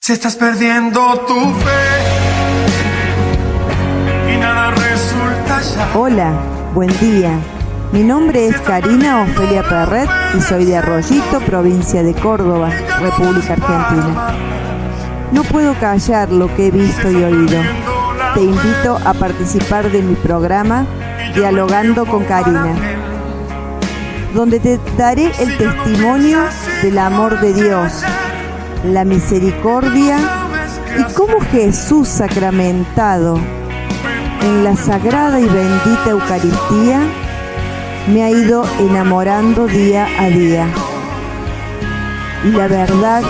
Si estás perdiendo tu fe y nada resulta ya. Hola, buen día. Mi nombre es Karina Ofelia Perret y soy de Arroyito, provincia de Córdoba, República Argentina. No puedo callar lo que he visto y oído. Te invito a participar de mi programa Dialogando con Karina, donde te daré el testimonio del amor de Dios, la misericordia y cómo Jesús sacramentado en la sagrada y bendita Eucaristía me ha ido enamorando día a día. Y la verdad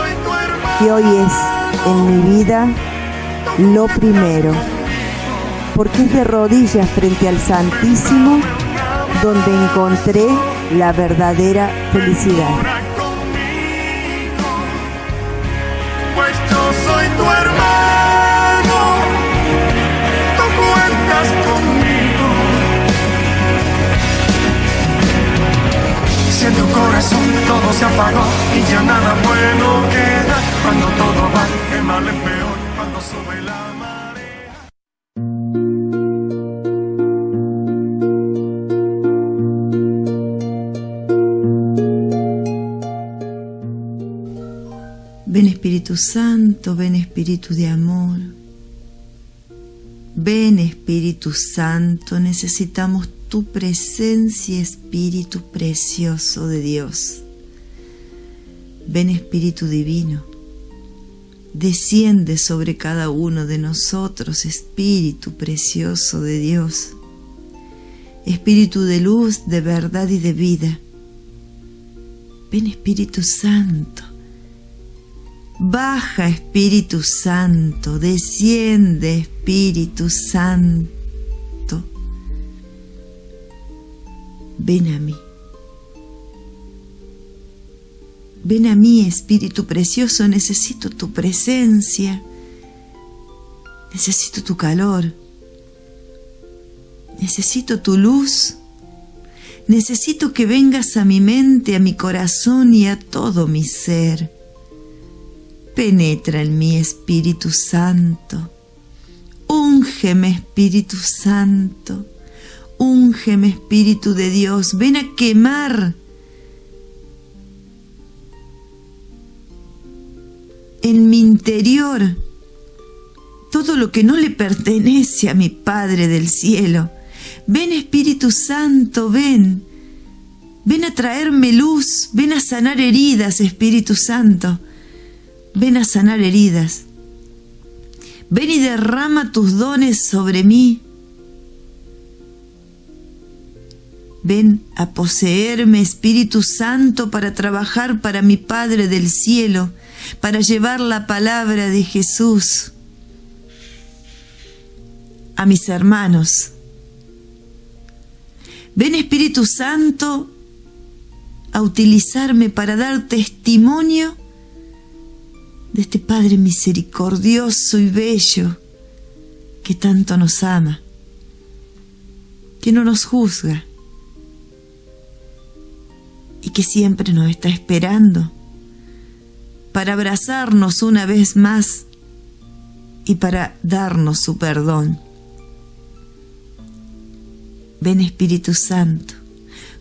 que hoy es en mi vida lo primero, porque es de rodillas frente al Santísimo donde encontré la verdadera felicidad. Pues yo soy tu hermano, tú cuentas conmigo. Si en tu corazón todo se apagó y ya nada bueno queda, cuando todo va de mal en peor, cuando sube la marea. Ven Espíritu Santo, ven Espíritu de amor. Ven Espíritu Santo, necesitamos tu presencia, Espíritu precioso de Dios. Ven Espíritu Divino, desciende sobre cada uno de nosotros, Espíritu precioso de Dios. Espíritu de luz, de verdad y de vida. Ven Espíritu Santo. Baja Espíritu Santo, desciende Espíritu Santo. Ven a mí. Ven a mí, Espíritu precioso, necesito tu presencia. Necesito tu calor. Necesito tu luz. Necesito que vengas a mi mente, a mi corazón y a todo mi ser. Penetra en mí, Espíritu Santo. Úngeme, Espíritu Santo. Úngeme, Espíritu de Dios. Ven a quemar en mi interior todo lo que no le pertenece a mi Padre del cielo. Ven, Espíritu Santo, ven. Ven a traerme luz. Ven a sanar heridas, Espíritu Santo. Ven a sanar heridas. Ven y derrama tus dones sobre mí. Ven a poseerme, Espíritu Santo, para trabajar para mi Padre del cielo, para llevar la palabra de Jesús a mis hermanos. Ven, Espíritu Santo, a utilizarme para dar testimonio de este Padre misericordioso y bello que tanto nos ama, que no nos juzga y que siempre nos está esperando para abrazarnos una vez más y para darnos su perdón. Ven, Espíritu Santo,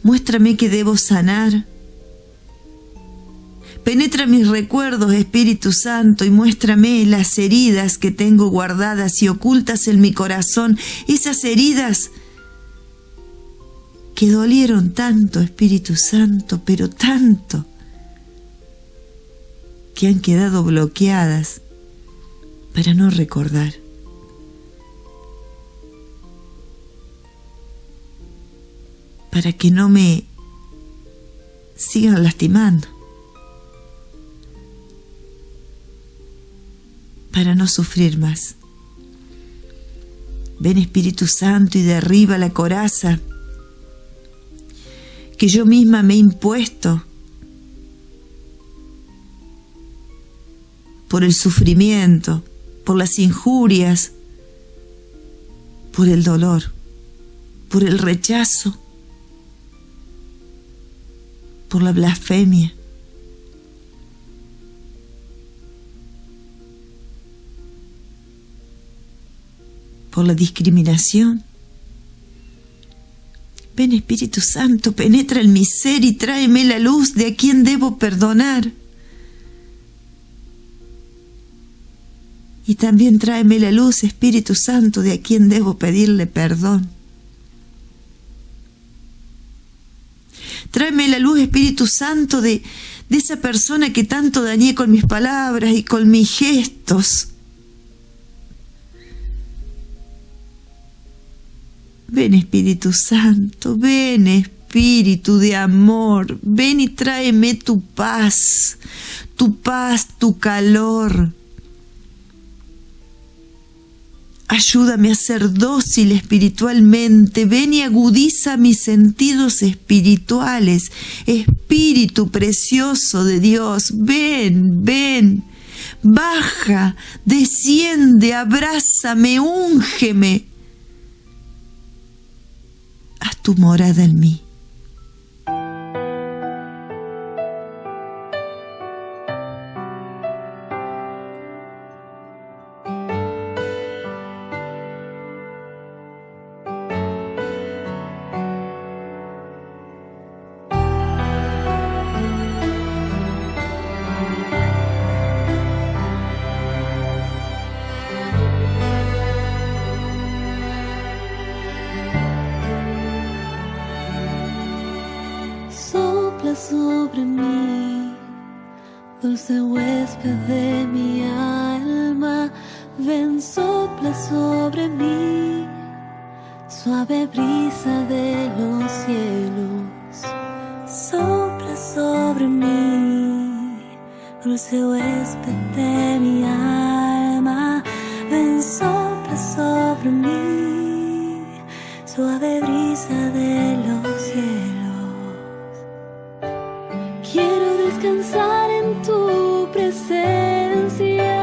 muéstrame que debo sanar. Penetra mis recuerdos, Espíritu Santo, y muéstrame las heridas que tengo guardadas y ocultas en mi corazón, esas heridas que dolieron tanto, Espíritu Santo, pero tanto, que han quedado bloqueadas para no recordar. Para que no me sigan lastimando. Para no sufrir más. Ven, Espíritu Santo, y derriba la coraza que yo misma me he impuesto por el sufrimiento, por las injurias, por el dolor, por el rechazo, por la blasfemia. por la discriminación. Ven, Espíritu Santo, penetra en mi ser y tráeme la luz de a quien debo perdonar. Y también tráeme la luz, Espíritu Santo, de a quien debo pedirle perdón. Tráeme la luz, Espíritu Santo, de esa persona que tanto dañé con mis palabras y con mis gestos. Ven, Espíritu Santo, ven, Espíritu de amor, ven y tráeme tu paz, tu calor. Ayúdame a ser dócil espiritualmente, ven y agudiza mis sentidos espirituales. Espíritu precioso de Dios, ven, ven, baja, desciende, abrázame, úngeme. Haz tu morada en mí. Sobre mí, dulce huésped de mi alma, ven, sopla sobre mí, suave brisa de los cielos, sopla sobre mí, dulce huésped de mi alma, ven, sopla sobre mí, suave brisa de los cielos. Quiero descansar en tu presencia.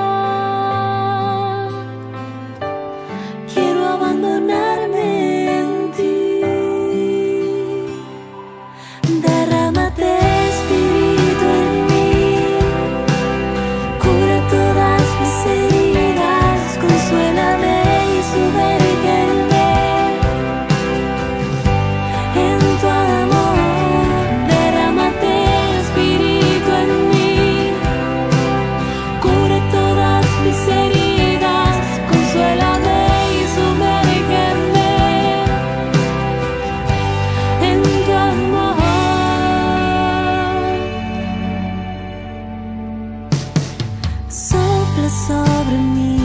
Quiero abandonarme en ti. Derrámate, Espíritu, en mí. Cura todas mis heridas. Consuélame y sumérgeme en tu amor. Sobre mí,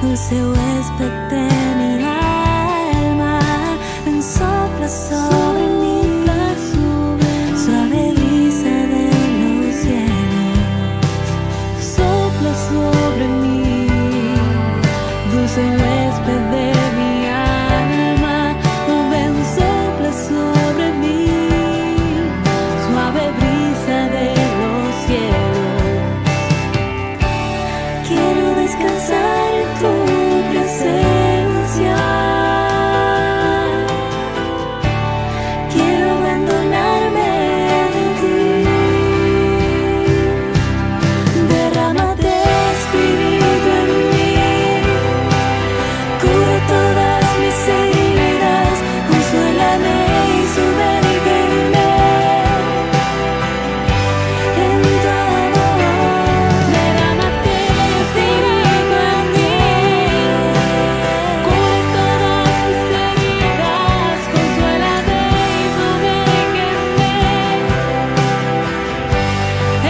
dulce huésped de mi alma, ven, sopla sobre mí, suave brisa de los cielos, sopla sobre mí, dulce huésped de mi alma, ven, sopla sobre mí, suave brisa de los cielos. Quiero descansar en tu presencia. Quiero abandonarme en ti. Derrámate, Espíritu, en mí. Cura todas mis heridas. Consuélame y sumérgeme en tu amor. Derrámate, Espíritu, en mí. Cura todas mis heridas. Consuélame y sumérgeme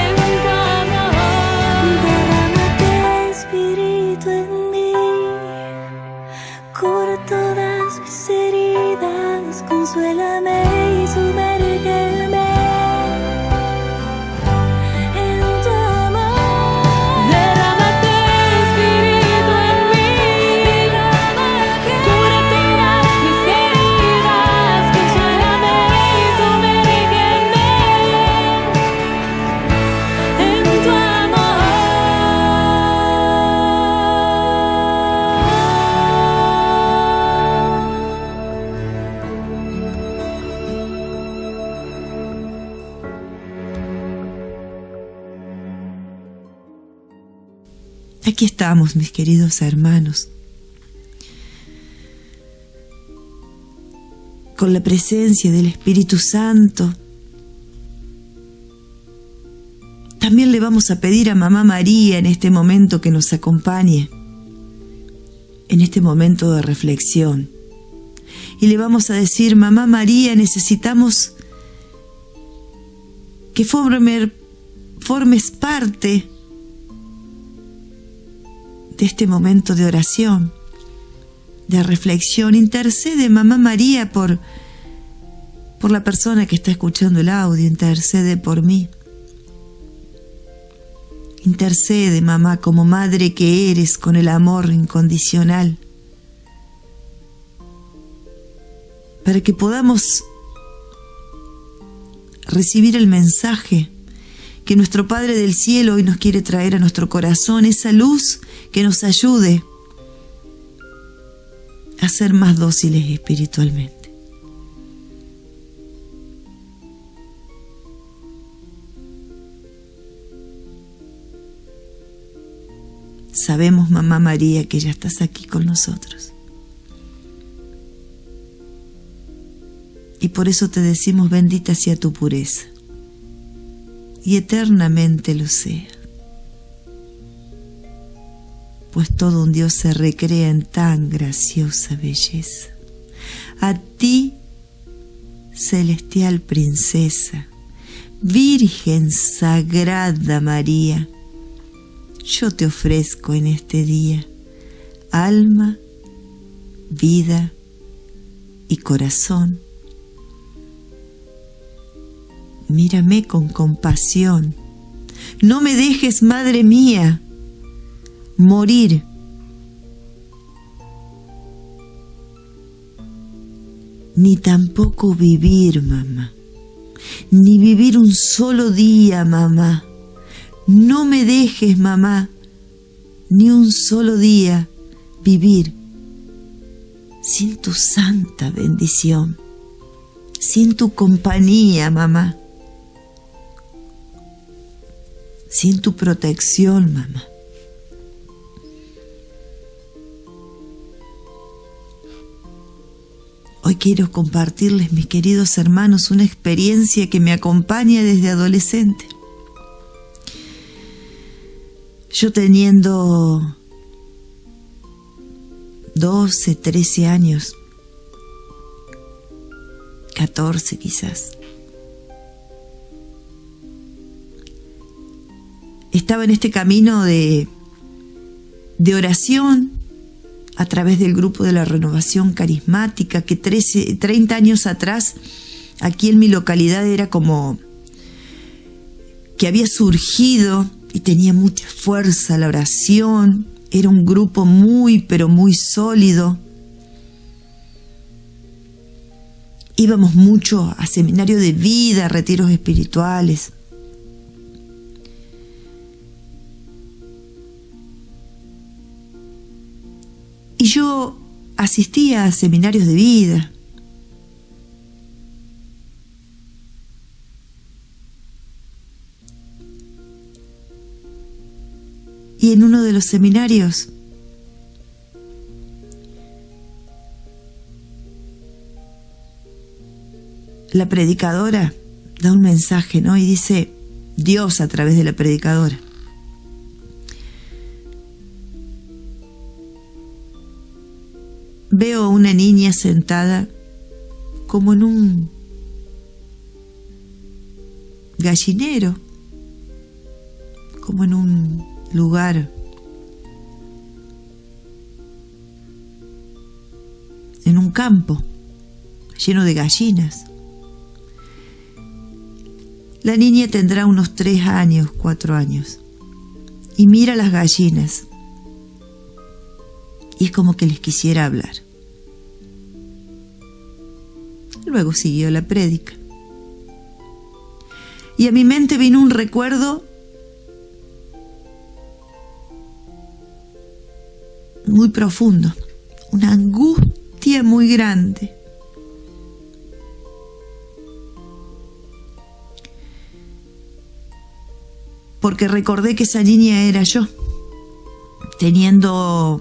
en tu amor. Derrámate, Espíritu, en mí. Cura todas mis heridas. Consuélame y sumérgeme en tu amor. Derrámate, Espíritu, en mí. Cura todas mis heridas. Consuélame y sumérgeme en tu amor. Aquí estamos, mis queridos hermanos, con la presencia del Espíritu Santo. También le vamos a pedir a Mamá María en este momento que nos acompañe, en este momento de reflexión. Y le vamos a decir: Mamá María, necesitamos que formes parte de este momento de oración, de reflexión. Intercede, Mamá María, por la persona que está escuchando el audio. Intercede por mí. Intercede, mamá, como madre que eres, con el amor incondicional, para que podamos recibir el mensaje que nuestro Padre del Cielo hoy nos quiere traer a nuestro corazón, esa luz que nos ayude a ser más dóciles espiritualmente. Sabemos, Mamá María, que ya estás aquí con nosotros. Y por eso te decimos: bendita sea tu pureza, y eternamente lo sea. Pues todo un Dios se recrea en tan graciosa belleza. A ti, celestial princesa, Virgen Sagrada María, yo te ofrezco en este día alma, vida y corazón. Mírame con compasión. No me dejes, Madre mía, morir. Ni tampoco vivir, mamá. Ni vivir un solo día, mamá. No me dejes, mamá, ni un solo día vivir sin tu santa bendición, sin tu compañía, mamá, sin tu protección, mamá. Hoy quiero compartirles, mis queridos hermanos, una experiencia que me acompaña desde adolescente. Yo teniendo 12, 13 años, 14 quizás, estaba en este camino de oración a través del grupo de la Renovación Carismática, que 30 años atrás, aquí en mi localidad, era como que había surgido y tenía mucha fuerza la oración. Era un grupo muy, pero muy sólido. Íbamos mucho a seminarios de vida, a retiros espirituales. Y yo asistía a seminarios de vida. Y en uno de los seminarios la predicadora da un mensaje, ¿no? Y dice Dios a través de la predicadora: veo a una niña sentada como en un gallinero, como en un lugar en un campo lleno de gallinas. La niña tendrá unos 3 años, 4 años, y mira a las gallinas y es como que les quisiera hablar. Luego siguió la prédica y a mi mente vino un recuerdo muy profundo, una angustia muy grande. Porque recordé que esa niña era yo, teniendo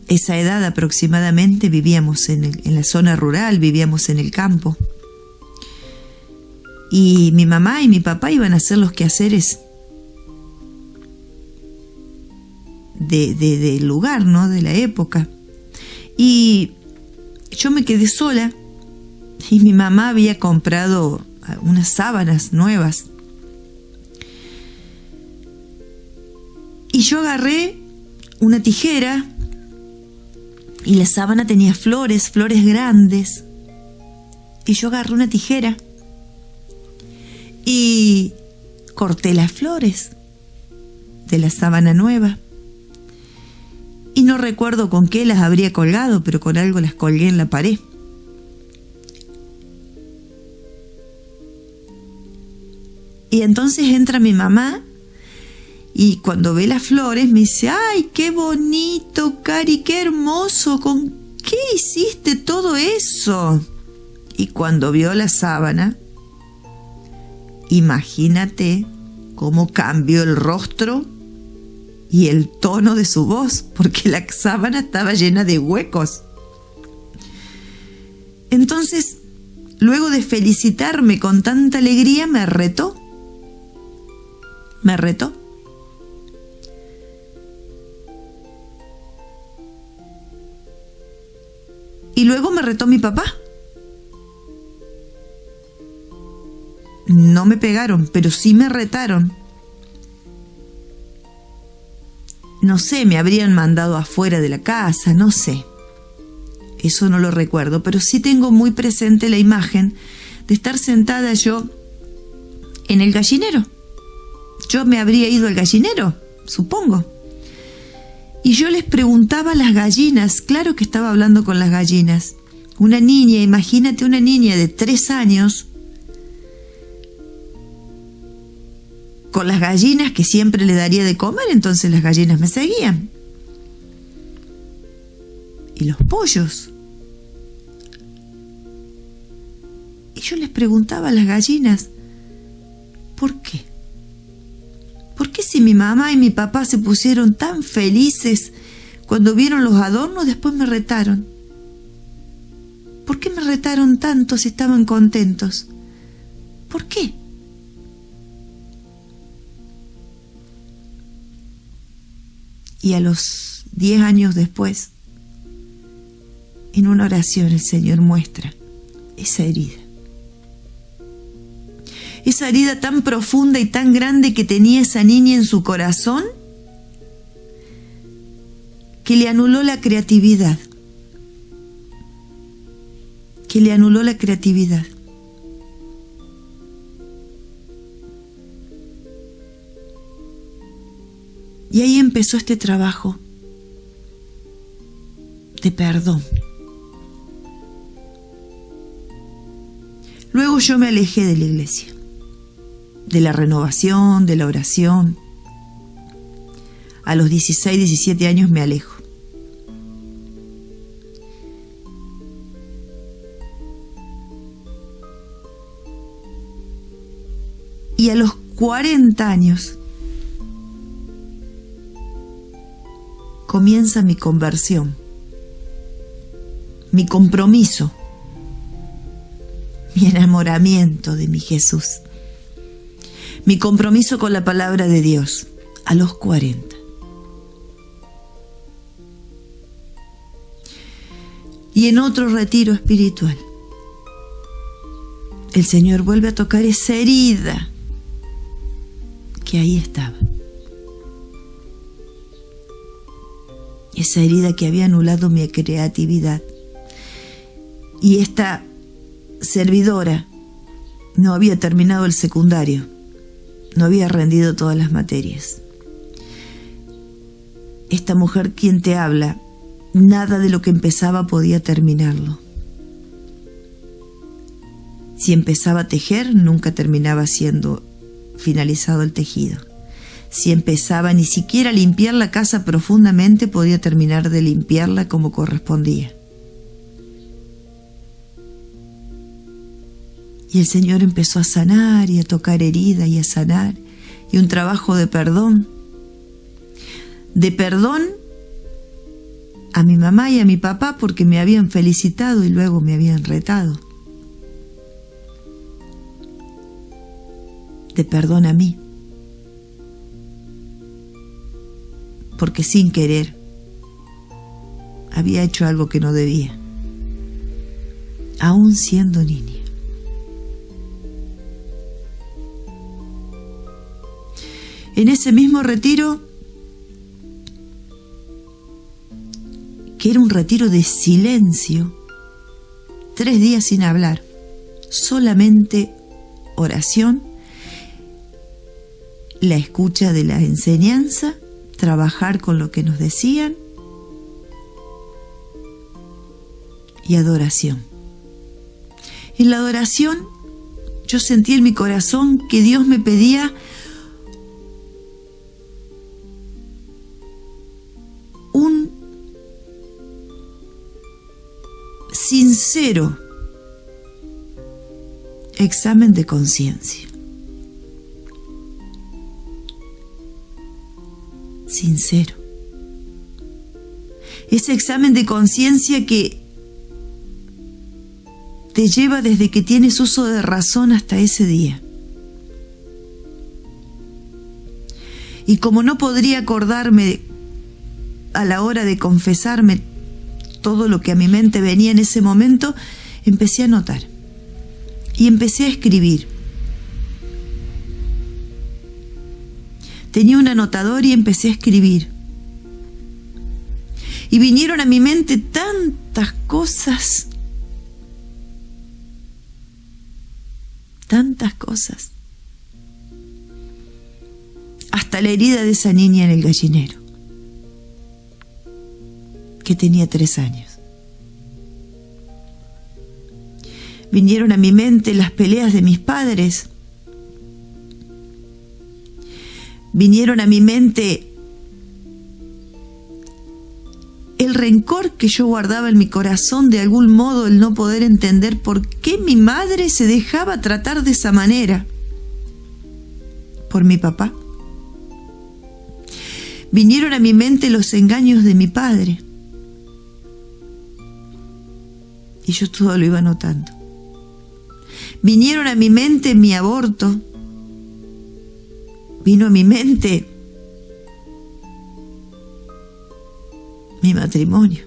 esa edad aproximadamente, vivíamos en la zona rural, vivíamos en el campo. Y mi mamá y mi papá iban a hacer los quehaceres del lugar, ¿no? De la época. Y yo me quedé sola y mi mamá había comprado unas sábanas nuevas. Y yo agarré una tijera y la sábana tenía flores grandes. Y yo agarré una tijera y corté las flores de la sábana nueva. Y no recuerdo con qué las habría colgado, pero con algo las colgué en la pared. Y entonces entra mi mamá y cuando ve las flores me dice: ¡ay, qué bonito, Cari, qué hermoso! ¿Con qué hiciste todo eso? Y cuando vio la sábana, imagínate cómo cambió el rostro y el tono de su voz, porque la sábana estaba llena de huecos. Entonces, luego de felicitarme con tanta alegría, me retó. Y luego me retó mi papá. No me pegaron, pero sí me retaron. No sé, me habrían mandado afuera de la casa, no sé. Eso no lo recuerdo, pero sí tengo muy presente la imagen de estar sentada yo en el gallinero. Yo me habría ido al gallinero, supongo. Y yo les preguntaba a las gallinas, claro que estaba hablando con las gallinas. Una niña, imagínate una niña de 3 años, con las gallinas que siempre le daría de comer, entonces las gallinas me seguían. Y los pollos. Y yo les preguntaba a las gallinas, ¿por qué? ¿Por qué si mi mamá y mi papá se pusieron tan felices cuando vieron los adornos, después me retaron? ¿Por qué me retaron tanto si estaban contentos? ¿Por qué? Y a los 10 años después, en una oración el Señor muestra esa herida. Esa herida tan profunda y tan grande que tenía esa niña en su corazón, que le anuló la creatividad. Y ahí empezó este trabajo de perdón. Luego yo me alejé de la iglesia, de la renovación, de la oración. A los 16, 17 años me alejo. Y a los 40 años comienza mi conversión, mi compromiso, mi enamoramiento de mi Jesús, mi compromiso con la palabra de Dios a los 40. Y en otro retiro espiritual, el Señor vuelve a tocar esa herida que ahí estaba. Esa herida que había anulado mi creatividad. Y esta servidora no había terminado el secundario, no había rendido todas las materias. Esta mujer quien te habla, nada de lo que empezaba podía terminarlo. Si empezaba a tejer, nunca terminaba siendo finalizado el tejido. Si empezaba ni siquiera a limpiar la casa profundamente, podía terminar de limpiarla como correspondía. Y el Señor empezó a sanar y a tocar herida y a sanar, y un trabajo de perdón a mi mamá y a mi papá porque me habían felicitado y luego me habían retado. De perdón a mí, porque sin querer había hecho algo que no debía, aún siendo niña. En ese mismo retiro, que era un retiro de silencio, 3 días sin hablar, solamente oración, la escucha de la enseñanza, trabajar con lo que nos decían y adoración. En la adoración yo sentí en mi corazón que Dios me pedía un sincero examen de conciencia. Sincero. Ese examen de conciencia que te lleva desde que tienes uso de razón hasta ese día. Y como no podría acordarme a la hora de confesarme todo lo que a mi mente venía en ese momento, empecé a anotar y empecé a escribir. Tenía un anotador y empecé a escribir. Y vinieron a mi mente tantas cosas. Hasta la herida de esa niña en el gallinero, que tenía 3 años. Vinieron a mi mente las peleas de mis padres. Vinieron a mi mente el rencor que yo guardaba en mi corazón, de algún modo el no poder entender por qué mi madre se dejaba tratar de esa manera por mi papá. Vinieron a mi mente los engaños de mi padre y yo todo lo iba anotando. Vinieron a mi mente mi aborto. Vino a mi mente mi matrimonio.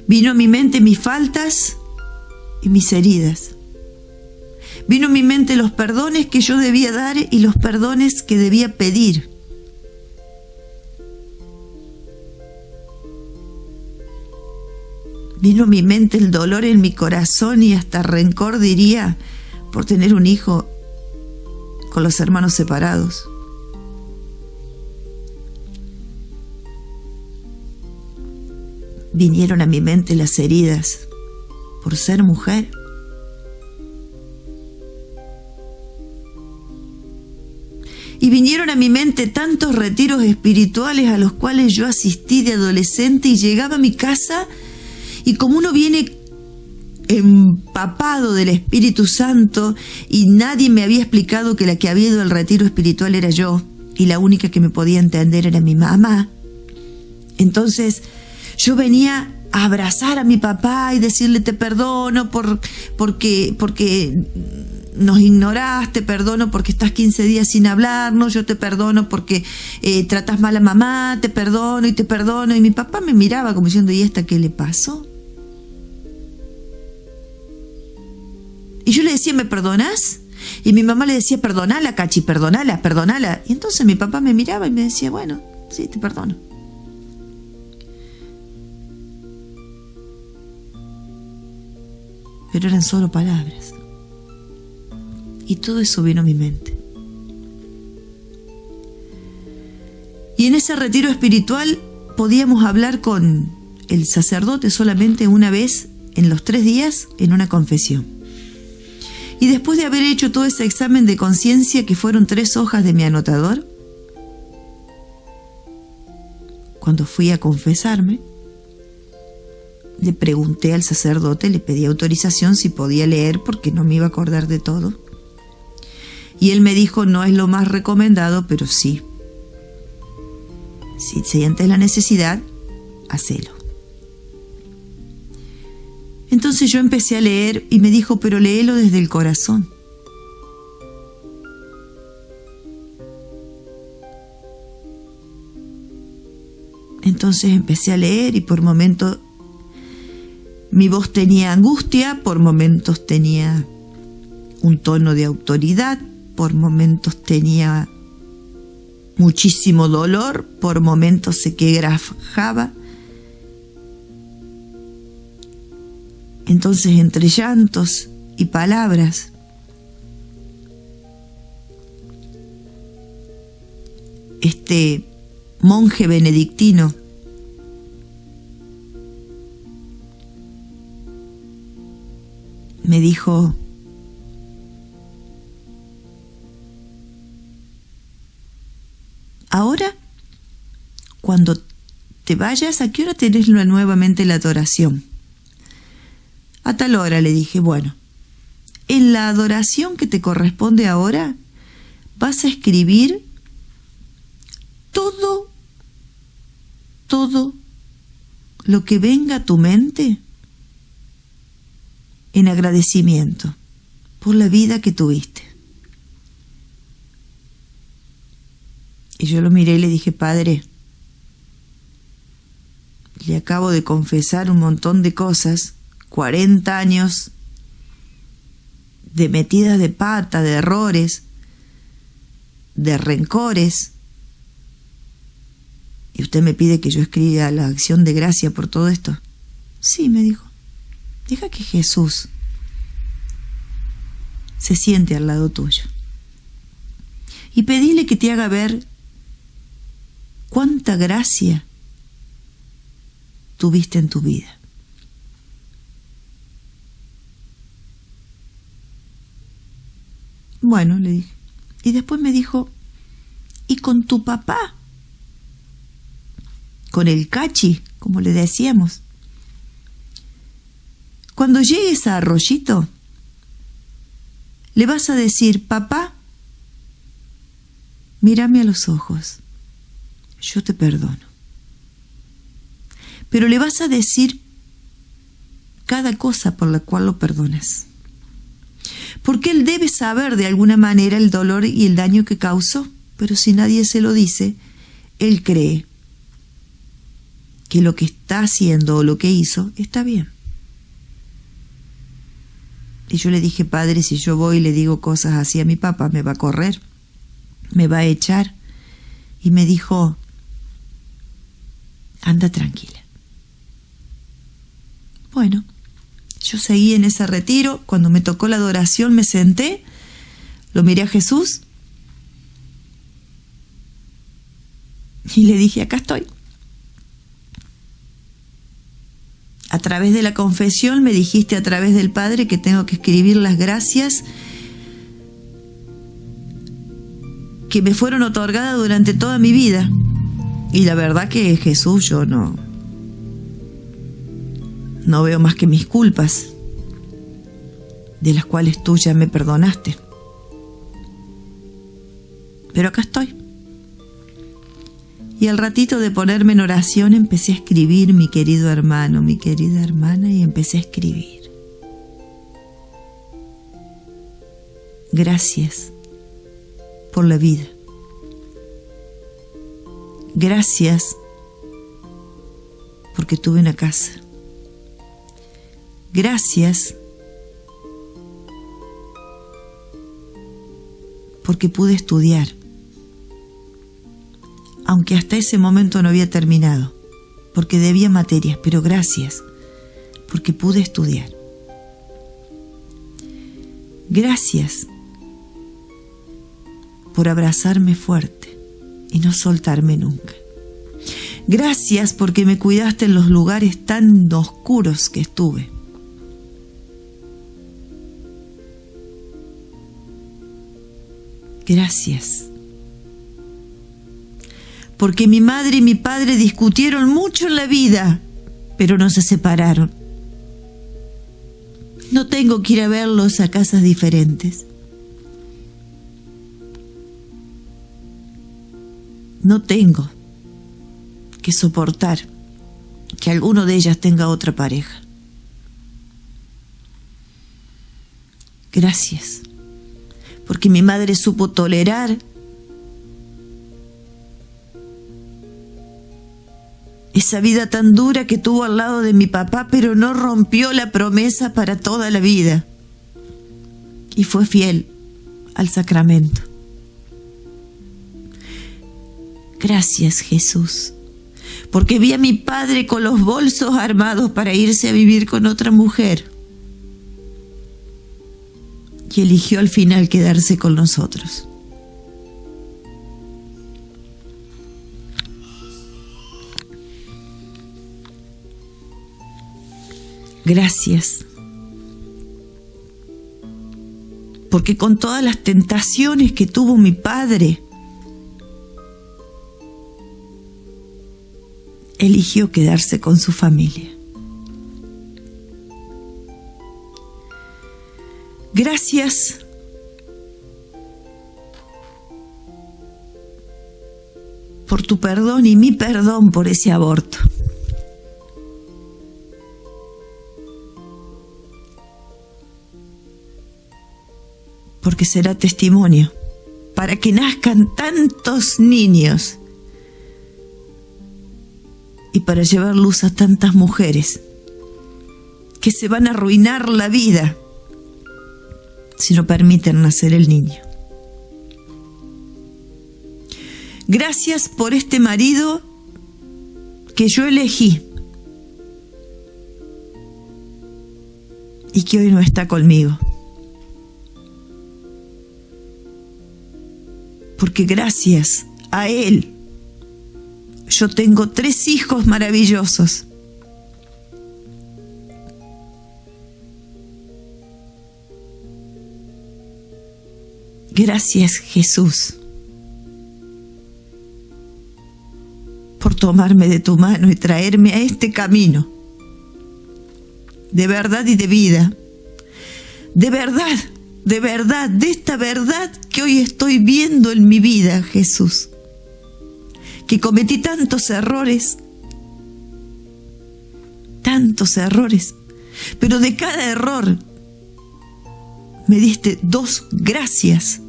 Vino a mi mente mis faltas y mis heridas. Vino a mi mente los perdones que yo debía dar y los perdones que debía pedir. Vino a mi mente el dolor en mi corazón y hasta rencor, diría, por tener un hijo con los hermanos separados. Vinieron a mi mente las heridas por ser mujer. Y vinieron a mi mente tantos retiros espirituales a los cuales yo asistí de adolescente y llegaba a mi casa y como uno viene empapado del Espíritu Santo y nadie me había explicado que la que había ido al retiro espiritual era yo y la única que me podía entender era mi mamá. Entonces yo venía a abrazar a mi papá y decirle te perdono porque nos ignoraste, te perdono porque estás 15 días sin hablarnos, yo te perdono porque tratas mal a mamá, te perdono. Y mi papá me miraba como diciendo, ¿y esta qué le pasó? Y yo le decía, ¿me perdonás? Y mi mamá le decía, perdonala, Cachi, perdonala. Y entonces mi papá me miraba y me decía, bueno, sí, te perdono. Pero eran solo palabras. Y todo eso vino a mi mente. Y en ese retiro espiritual podíamos hablar con el sacerdote solamente una vez en los 3 días en una confesión. Y después de haber hecho todo ese examen de conciencia, que fueron 3 hojas de mi anotador, cuando fui a confesarme, le pregunté al sacerdote, le pedí autorización si podía leer porque no me iba a acordar de todo. Y él me dijo, no es lo más recomendado, pero sí. Si sientes la necesidad, hacelo. Entonces yo empecé a leer y me dijo, pero léelo desde el corazón. Entonces empecé a leer y por momentos mi voz tenía angustia, por momentos tenía un tono de autoridad, por momentos tenía muchísimo dolor, por momentos se quebrajaba. Entonces, entre llantos y palabras, este monje benedictino me dijo: ahora, cuando te vayas, ¿a qué hora tenés nuevamente la adoración? A tal hora, le dije. Bueno, en la adoración que te corresponde ahora, vas a escribir todo lo que venga a tu mente en agradecimiento por la vida que tuviste. Y yo lo miré y le dije: Padre, le acabo de confesar un montón de cosas, 40 años de metidas de pata, de errores, de rencores, y usted me pide que yo escriba la acción de gracia por todo esto. Sí, me dijo, deja que Jesús se siente al lado tuyo y pedile que te haga ver cuánta gracia tuviste en tu vida. Bueno, le dije. Y después me dijo: ¿y con tu papá? Con el cachi, como le decíamos. Cuando llegues a Arroyito, le vas a decir: papá, mírame a los ojos, yo te perdono. Pero le vas a decir cada cosa por la cual lo perdonas. Porque él debe saber de alguna manera el dolor y el daño que causó, pero si nadie se lo dice, él cree que lo que está haciendo o lo que hizo está bien. Y yo le dije: Padre, si yo voy y le digo cosas así a mi papá, me va a correr, me va a echar. Y me dijo: anda tranquila. Bueno, yo seguí en ese retiro. Cuando me tocó la adoración me senté, lo miré a Jesús y le dije: acá estoy. A través de la confesión me dijiste a través del Padre que tengo que escribir las gracias que me fueron otorgadas durante toda mi vida. Y la verdad que, Jesús, yo no veo más que mis culpas, de las cuales tú ya me perdonaste. Pero acá estoy. Y al ratito de ponerme en oración empecé a escribir: mi querido hermano, mi querida hermana, y empecé a escribir: gracias por la vida. Gracias porque tuve una casa. Gracias porque pude estudiar, aunque hasta ese momento no había terminado, porque debía materias, pero gracias porque pude estudiar. Gracias por abrazarme fuerte y no soltarme nunca. Gracias porque me cuidaste en los lugares tan oscuros que estuve. Gracias porque mi madre y mi padre discutieron mucho en la vida, pero no se separaron. No tengo que ir a verlos a casas diferentes. No tengo. que soportar que alguno de ellas tenga otra pareja. Gracias, porque mi madre supo tolerar esa vida tan dura que tuvo al lado de mi papá, pero no rompió la promesa para toda la vida y fue fiel al sacramento. Gracias, Jesús, porque vi a mi padre con los bolsos armados para irse a vivir con otra mujer y eligió al final quedarse con nosotros. Gracias, porque con todas las tentaciones que tuvo mi padre, eligió quedarse con su familia. Gracias por tu perdón y mi perdón por ese aborto. Porque será testimonio para que nazcan tantos niños y para llevar luz a tantas mujeres que se van a arruinar la vida si no permiten nacer el niño. Gracias por este marido que yo elegí y que hoy no está conmigo. Porque gracias a él yo tengo 3 hijos maravillosos. Gracias, Jesús, por tomarme de tu mano y traerme a este camino de verdad y de vida, de verdad, de esta verdad que hoy estoy viendo en mi vida, Jesús, que cometí tantos errores, pero de cada error me diste 2 gracias,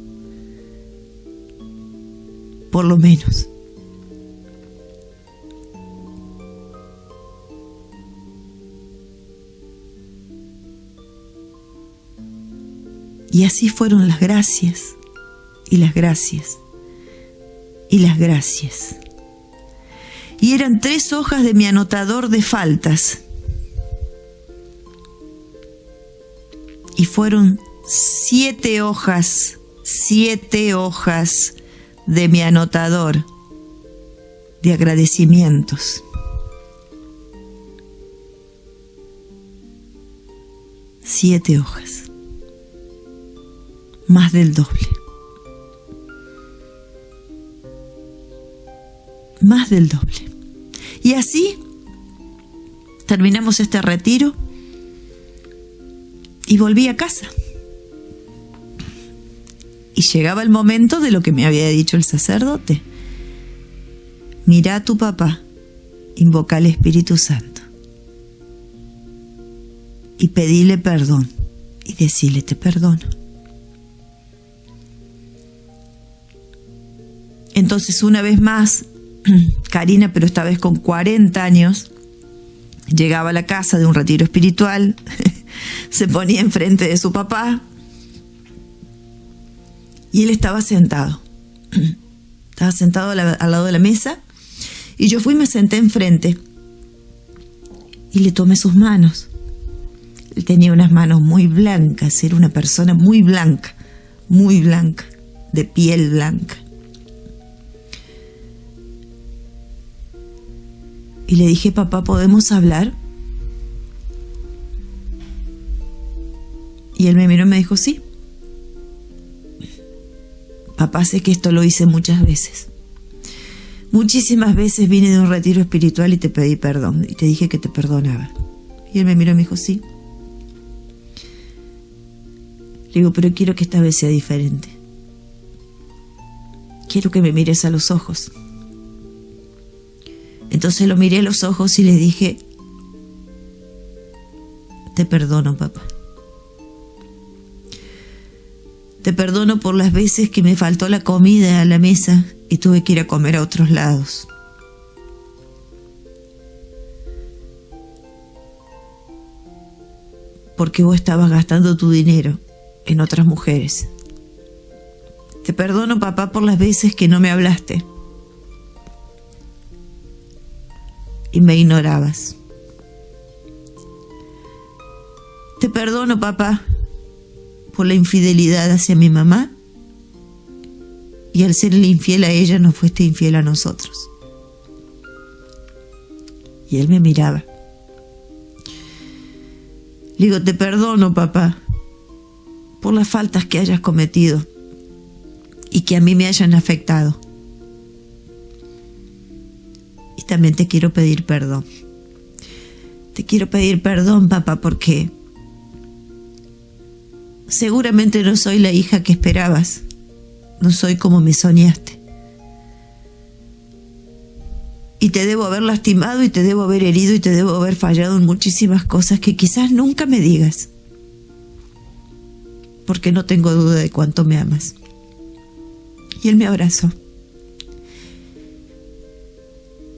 por lo menos. Y así fueron las gracias, y las gracias, y las gracias. Y eran 3 hojas de mi anotador de faltas. Y fueron 7 hojas de mi anotador de agradecimientos. 7 hojas. Más del doble. Más del doble. Y así terminamos este retiro y volví a casa. Y llegaba el momento de lo que me había dicho el sacerdote. Mirá a tu papá, invoca al Espíritu Santo y pedile perdón y decile te perdono. Entonces una vez más, Karina, pero esta vez con 40 años, llegaba a la casa de un retiro espiritual, se ponía enfrente de su papá y él estaba sentado. Estaba sentado al lado de la mesa y yo fui y me senté enfrente y le tomé sus manos. Él tenía unas manos muy blancas, era una persona muy blanca, de piel blanca. Y le dije, papá, ¿podemos hablar? Y él me miró y me dijo, sí. Papá, sé que esto lo hice muchas veces. Muchísimas veces vine de un retiro espiritual y te pedí perdón. Y te dije que te perdonaba. Y él me miró y me dijo, sí. Le digo, pero quiero que esta vez sea diferente. Quiero que me mires a los ojos. Entonces lo miré a los ojos y le dije: te perdono, papá. Te perdono por las veces que me faltó la comida a la mesa y tuve que ir a comer a otros lados. Porque vos estabas gastando tu dinero en otras mujeres. Te perdono, papá, por las veces que no me hablaste y me ignorabas. Te perdono, papá, por la infidelidad hacia mi mamá, y al serle infiel a ella nos fuiste infiel a nosotros. Y él me miraba. Le digo: te perdono, papá, por las faltas que hayas cometido y que a mí me hayan afectado. Y también te quiero pedir perdón. Te quiero pedir perdón, papá, porque seguramente no soy la hija que esperabas. No soy como me soñaste. Y te debo haber lastimado y te debo haber herido y te debo haber fallado en muchísimas cosas que quizás nunca me digas. Porque no tengo duda de cuánto me amas. Y él me abrazó.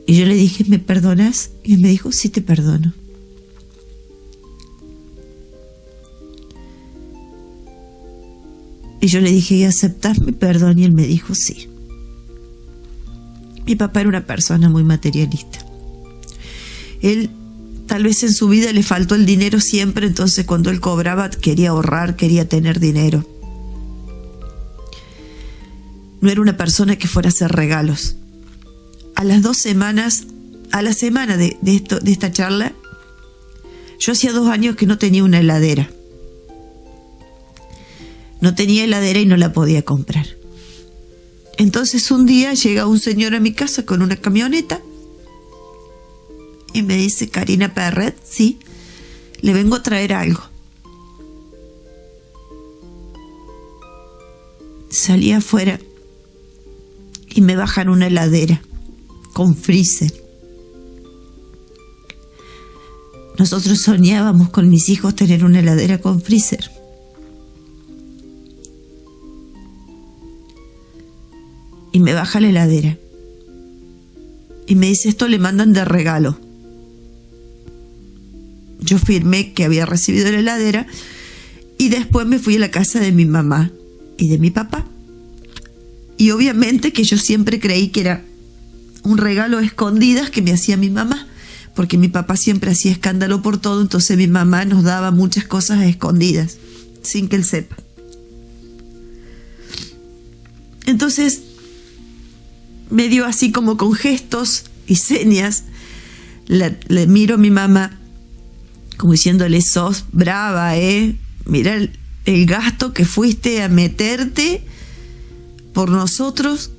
Y yo le dije: ¿me perdonas? Y él me dijo: sí, te perdono. Y yo le dije: ¿y aceptás mi perdón? Y él me dijo: sí. Mi papá era una persona muy materialista. Él, tal vez en su vida le faltó el dinero siempre, entonces cuando él cobraba quería ahorrar, quería tener dinero. No era una persona que fuera a hacer regalos. A las 2 semanas, a la semana de esta charla, yo hacía 2 años que no tenía una heladera. No tenía heladera y no la podía comprar. Entonces un día llega un señor a mi casa con una camioneta y me dice: Karina Perret, sí, le vengo a traer algo. Salí afuera y me bajan una heladera con freezer. Nosotros soñábamos con mis hijos tener una heladera con freezer. Y me baja la heladera y me dice: esto le mandan de regalo. Yo firmé que había recibido la heladera y después me fui a la casa de mi mamá y de mi papá. Y obviamente que yo siempre creí que era un regalo a escondidas que me hacía mi mamá, porque mi papá siempre hacía escándalo por todo, entonces mi mamá nos daba muchas cosas a escondidas, sin que él sepa. Entonces me dio así como con gestos y señas. Le miro a mi mamá como diciéndole: sos brava, mira el gasto que fuiste a meterte por nosotros.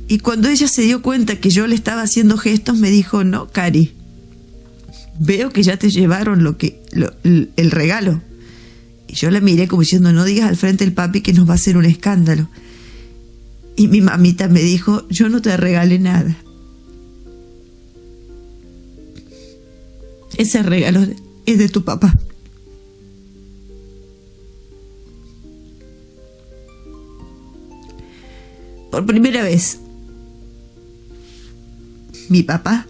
Y cuando ella se dio cuenta que yo le estaba haciendo gestos, me dijo: no, Cari, veo que ya te llevaron el regalo. Y yo la miré como diciendo: no digas al frente del papi que nos va a hacer un escándalo. Y mi mamita me dijo: yo no te regalé nada. Ese regalo es de tu papá. Por primera vez, mi papá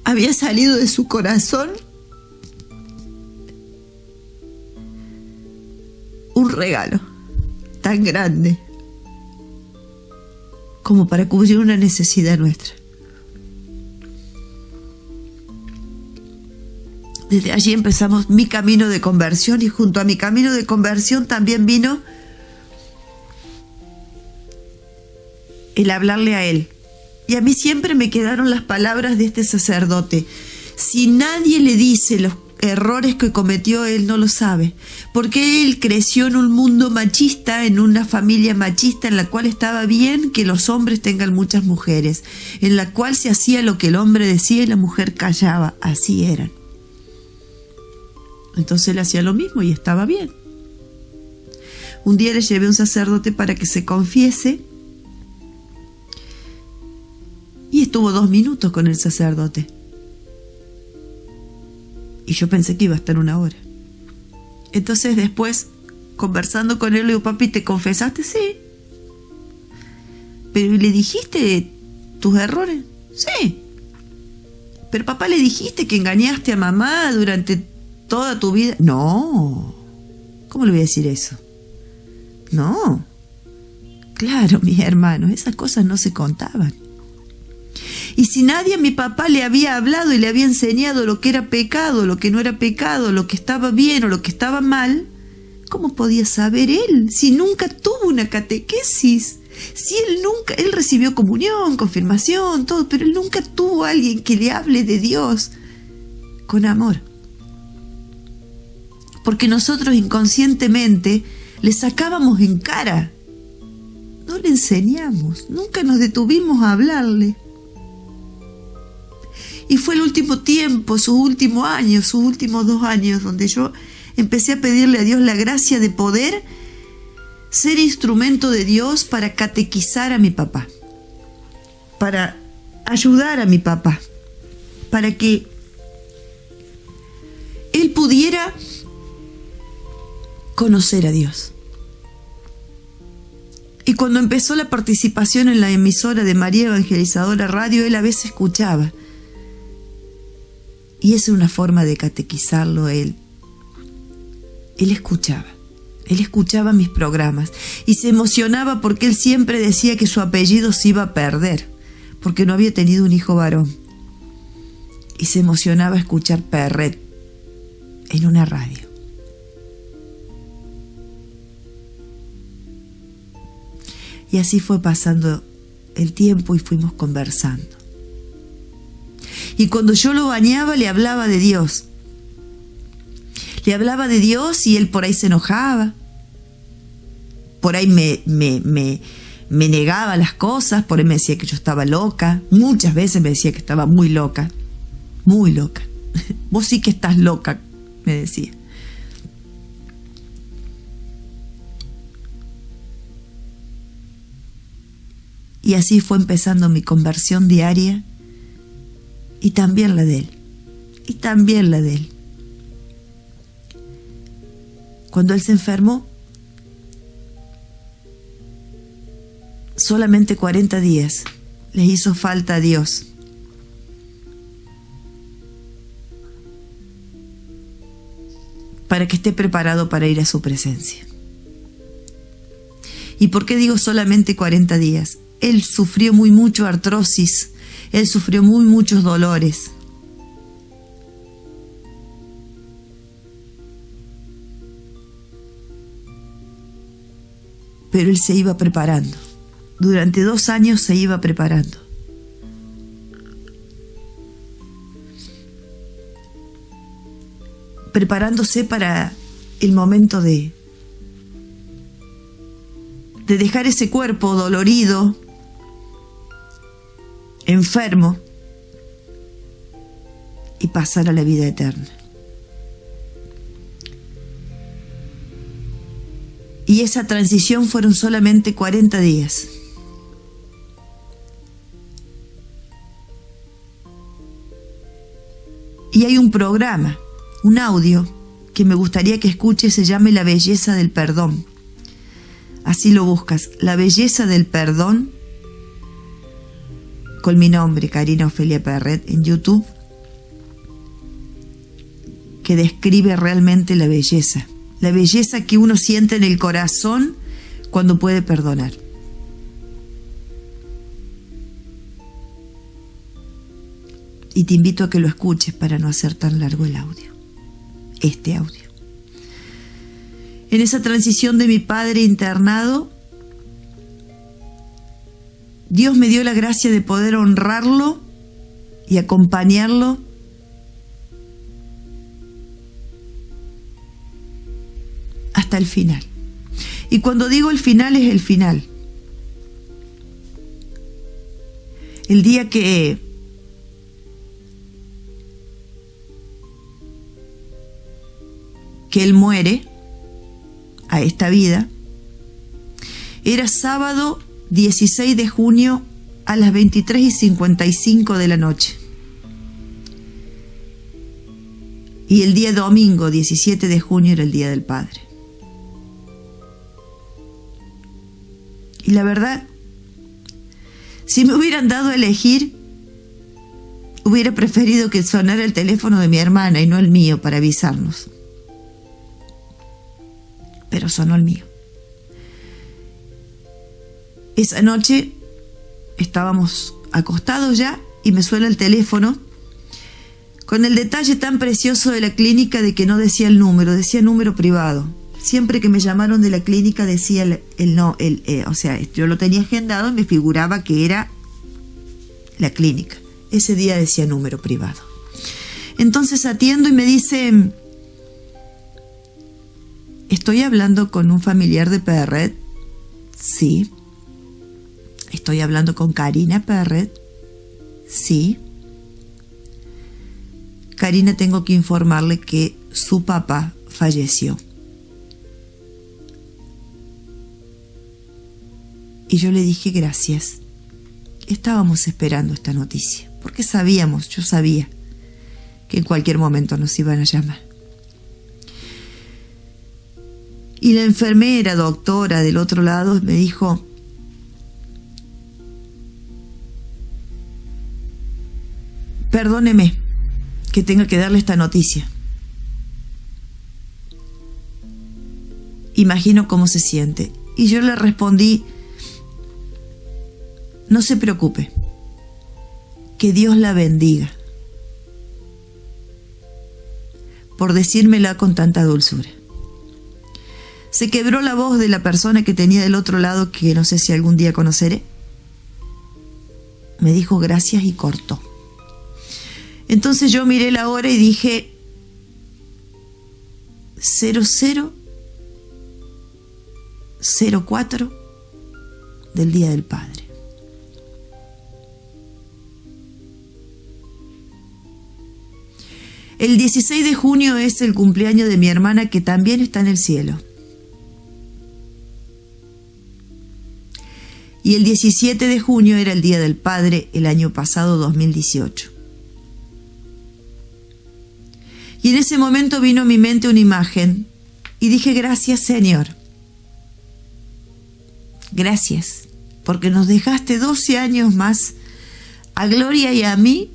había salido de su corazón un regalo tan grande como para cubrir una necesidad nuestra. Desde allí empezamos mi camino de conversión, y junto a mi camino de conversión también vino el hablarle a él. Y a mí siempre me quedaron las palabras de este sacerdote: si nadie le dice los errores que cometió, él no lo sabe, porque él creció en un mundo machista, en una familia machista en la cual estaba bien que los hombres tengan muchas mujeres, en la cual se hacía lo que el hombre decía y la mujer callaba. Así eran. Entonces él hacía lo mismo y estaba bien. Un día le llevé a un sacerdote para que se confiese estuvo 2 minutos con el sacerdote. Y yo pensé que iba a estar 1 hora. Entonces después, conversando con él, le digo, papi, ¿te confesaste? Sí. ¿Pero le dijiste tus errores? Sí. ¿Pero papá, le dijiste que engañaste a mamá durante toda tu vida? No. ¿Cómo le voy a decir eso? No. Claro, mis hermanos, esas cosas no se contaban. Y si nadie a mi papá le había hablado y le había enseñado lo que era pecado, lo que no era pecado, lo que estaba bien o lo que estaba mal, ¿cómo podía saber él si nunca tuvo una catequesis? Si él recibió comunión, confirmación, todo, pero él nunca tuvo a alguien que le hable de Dios con amor. Porque nosotros inconscientemente le sacábamos en cara. No le enseñamos, nunca nos detuvimos a hablarle. Y fue el último tiempo, sus últimos años, sus últimos 2 años, donde yo empecé a pedirle a Dios la gracia de poder ser instrumento de Dios para catequizar a mi papá, para ayudar a mi papá, para que él pudiera conocer a Dios. Y cuando empezó la participación en la emisora de María Evangelizadora Radio, él a veces escuchaba. Y esa es una forma de catequizarlo él. Él escuchaba mis programas y se emocionaba porque él siempre decía que su apellido se iba a perder, porque no había tenido un hijo varón. Y se emocionaba escuchar Perret en una radio. Y así fue pasando el tiempo y fuimos conversando. Y cuando yo lo bañaba le hablaba de Dios. Le hablaba de Dios y él por ahí se enojaba. Por ahí me negaba las cosas, por ahí me decía que yo estaba loca. Muchas veces me decía que estaba muy loca. Muy loca. Vos sí que estás loca, me decía. Y así fue empezando mi conversión diaria y también la de él. Y también la de él. Cuando él se enfermó, solamente 40 días les hizo falta a Dios. Para que esté preparado para ir a su presencia. ¿Y por qué digo solamente 40 días? Él sufrió mucho artrosis, él sufrió muchos dolores. Pero él se iba preparando. Durante 2 años se iba preparando. Preparándose para el momento de dejar ese cuerpo dolorido, enfermo, y pasar a la vida eterna. Y esa transición fueron solamente 40 días. Y hay un programa, un audio, que me gustaría que escuches, se llama La Belleza del Perdón. Así lo buscas, La Belleza del Perdón, con mi nombre, Karina Ofelia Perret, en YouTube, que describe realmente la belleza que uno siente en el corazón cuando puede perdonar. Y te invito a que lo escuches para no hacer tan largo el audio, este audio. En esa transición de mi padre internado, Dios me dio la gracia de poder honrarlo y acompañarlo hasta el final. Y cuando digo el final, es el final. El día que él muere a esta vida, era sábado 16 de junio a las 23:55 de la noche. Y el día domingo, 17 de junio, era el Día del Padre. Y la verdad, si me hubieran dado a elegir, hubiera preferido que sonara el teléfono de mi hermana y no el mío para avisarnos. Pero sonó el mío. Esa noche estábamos acostados ya y me suena el teléfono con el detalle tan precioso de la clínica de que no decía el número, decía número privado. Siempre que me llamaron de la clínica decía o sea, yo lo tenía agendado y me figuraba que era la clínica. Ese día decía número privado. Entonces atiendo y me dice: ¿estoy hablando con un familiar de Perret? Sí. ¿Estoy hablando con Karina Perret? Sí. Karina, tengo que informarle que su papá falleció. Y yo le dije gracias. Estábamos esperando esta noticia, porque yo sabía que en cualquier momento nos iban a llamar. Y la enfermera, doctora del otro lado, me dijo: perdóneme que tenga que darle esta noticia. Imagino cómo se siente. Y yo le respondí: no se preocupe, que Dios la bendiga por decírmela con tanta dulzura. Se quebró la voz de la persona que tenía del otro lado, que no sé si algún día conoceré. Me dijo gracias y cortó. Entonces yo miré la hora y dije: 00:04 del Día del Padre. El 16 de junio es el cumpleaños de mi hermana, que también está en el cielo. Y el 17 de junio era el Día del Padre el año pasado, 2018. Y en ese momento vino a mi mente una imagen y dije: gracias, Señor. Gracias, porque nos dejaste 12 años más, a Gloria y a mí,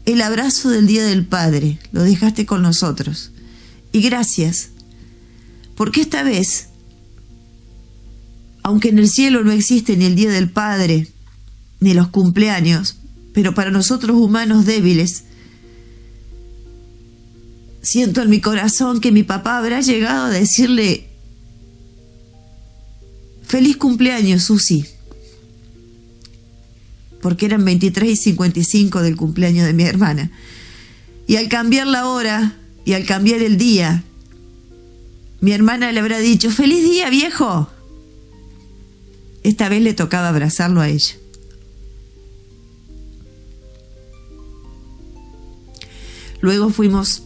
el abrazo del Día del Padre. Lo dejaste con nosotros. Y gracias, porque esta vez, aunque en el cielo no existe ni el Día del Padre, ni los cumpleaños, pero para nosotros humanos débiles, siento en mi corazón que mi papá habrá llegado a decirle: feliz cumpleaños, Susi. Porque eran 23:55 del cumpleaños de mi hermana. Y al cambiar la hora y al cambiar el día, mi hermana le habrá dicho: feliz día, viejo. Esta vez le tocaba abrazarlo a ella. Luego fuimos,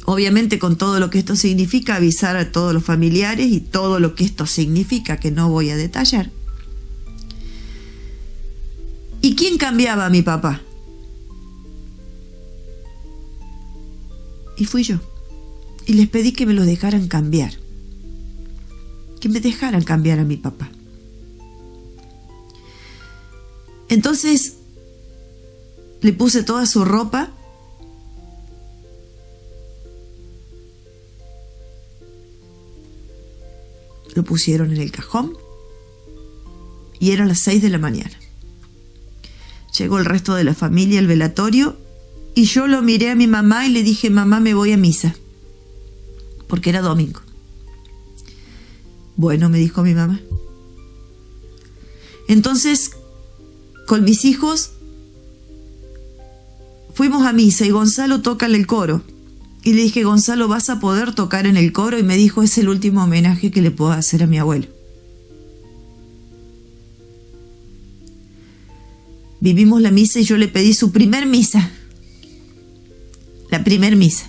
obviamente con todo lo que esto significa, a avisar a todos los familiares y todo lo que esto significa, que no voy a detallar. ¿Y quién cambiaba a mi papá? Y fui yo. Y les pedí que me lo dejaran cambiar. Que me dejaran cambiar a mi papá. Entonces le puse toda su ropa. Lo pusieron en el cajón. Y eran las 6 de la mañana. Llegó el resto de la familia al velatorio y yo lo miré a mi mamá y le dije: mamá, me voy a misa, porque era domingo. Bueno, me dijo mi mamá. Entonces, con mis hijos fuimos a misa y Gonzalo toca en el coro. Y le dije: Gonzalo, ¿vas a poder tocar en el coro? Y me dijo: es el último homenaje que le puedo hacer a mi abuelo. Vivimos la misa y yo le pedí su primer misa. La primer misa.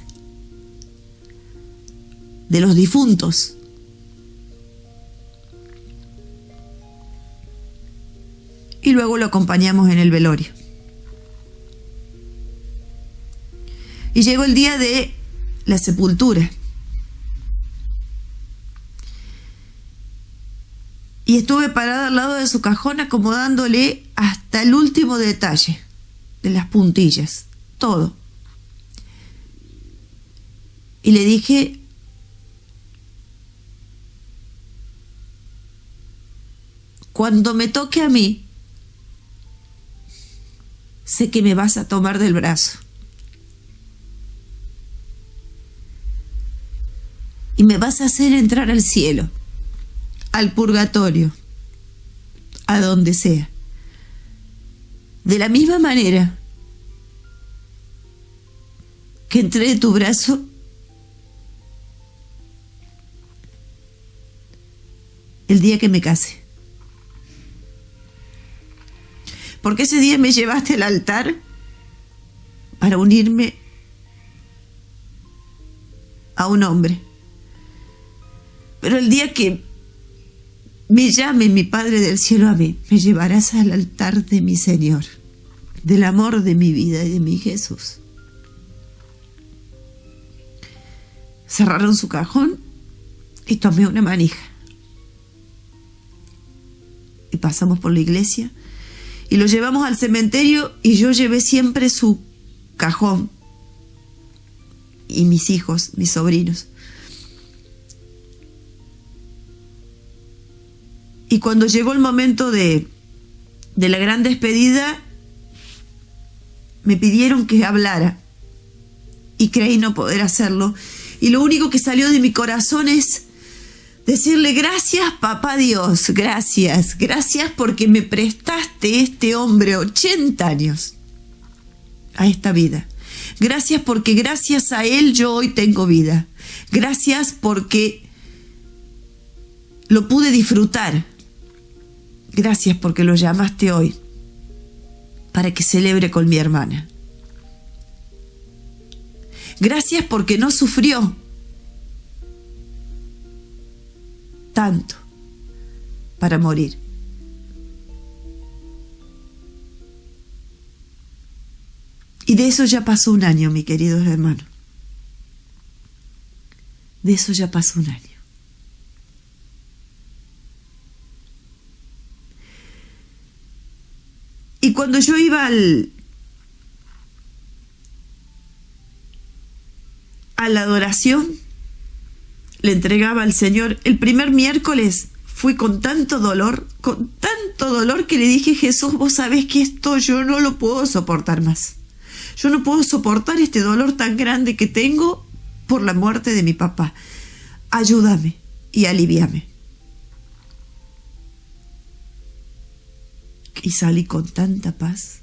De los difuntos. y luego lo acompañamos en el velorio. Y llegó el día de la sepultura. Y estuve parada al lado de su cajón acomodándole hasta el último detalle de las puntillas, todo. Y le dije, cuando me toque a mí, sé que me vas a tomar del brazo. Y me vas a hacer entrar al cielo, al purgatorio, a donde sea. De la misma manera que entré de tu brazo el día que me case. Porque ese día me llevaste al altar para unirme a un hombre. Pero el día que me llame mi Padre del cielo a mí, me llevarás al altar de mi Señor, del amor de mi vida y de mi Jesús. Cerraron su cajón y tomé una manija. Y pasamos por la iglesia y lo llevamos al cementerio y yo llevé siempre su cajón. Y mis hijos, mis sobrinos. Y cuando llegó el momento de la gran despedida, me pidieron que hablara. Y creí no poder hacerlo. Y lo único que salió de mi corazón es decirle gracias, papá Dios, gracias. Gracias porque me prestaste este hombre 80 años a esta vida. Gracias porque gracias a él yo hoy tengo vida. Gracias porque lo pude disfrutar. Gracias porque lo llamaste hoy para que celebre con mi hermana. Gracias porque no sufrió tanto para morir. Y de eso ya pasó un año, mi queridos hermanos. De eso ya pasó un año. Y cuando yo iba a la adoración, le entregaba al Señor. El primer miércoles fui con tanto dolor que le dije, Jesús, vos sabés que esto yo no lo puedo soportar más. Yo no puedo soportar este dolor tan grande que tengo por la muerte de mi papá. Ayúdame y alivíame. Y salí con tanta paz,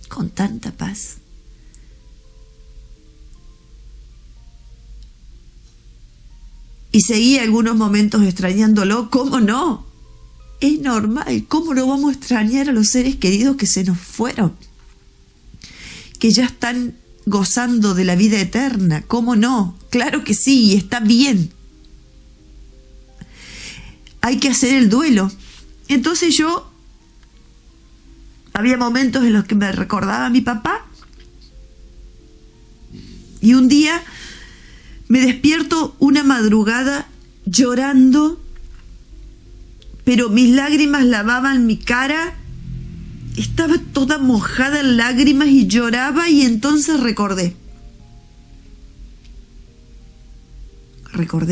con tanta paz. Y seguí algunos momentos extrañándolo. ¿Cómo no? Es normal. ¿Cómo no vamos a extrañar a los seres queridos que se nos fueron? Que ya están gozando de la vida eterna. ¿Cómo no? Claro que sí, y está bien. Hay que hacer el duelo. Entonces había momentos en los que me recordaba a mi papá. Y un día me despierto una madrugada llorando, pero mis lágrimas lavaban mi cara. Estaba toda mojada en lágrimas y lloraba, y entonces recordé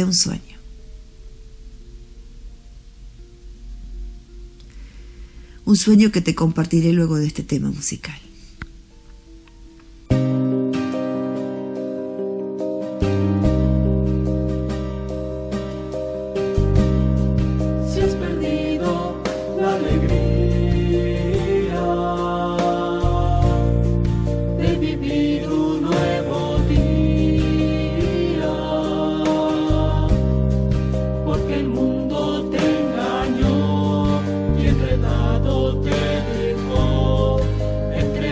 un sueño. Un sueño que te compartiré luego de este tema musical. Si has perdido la alegría de vivir un nuevo día, porque el mundo te engañó y enredado te dejó entre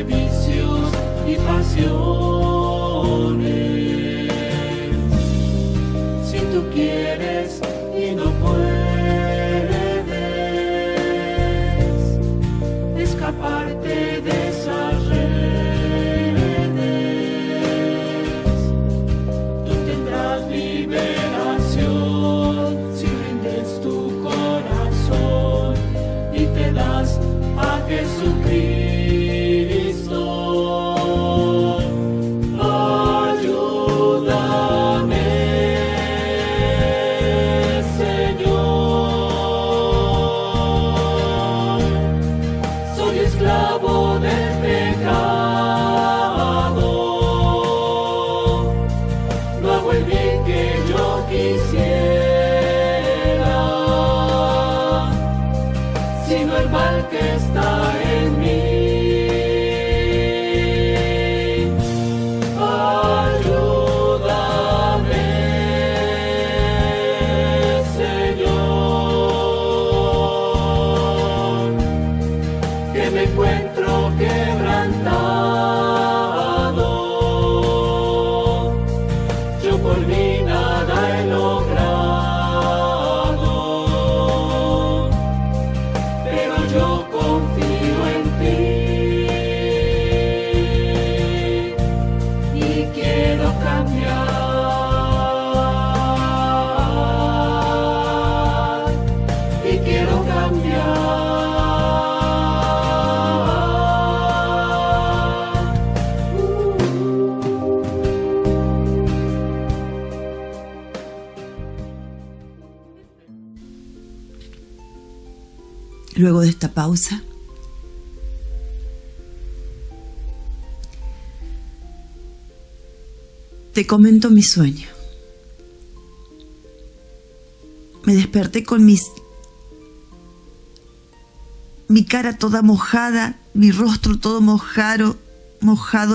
Luego de esta pausa, te comento mi sueño. Me desperté con mi cara toda mojada, mi rostro todo mojado,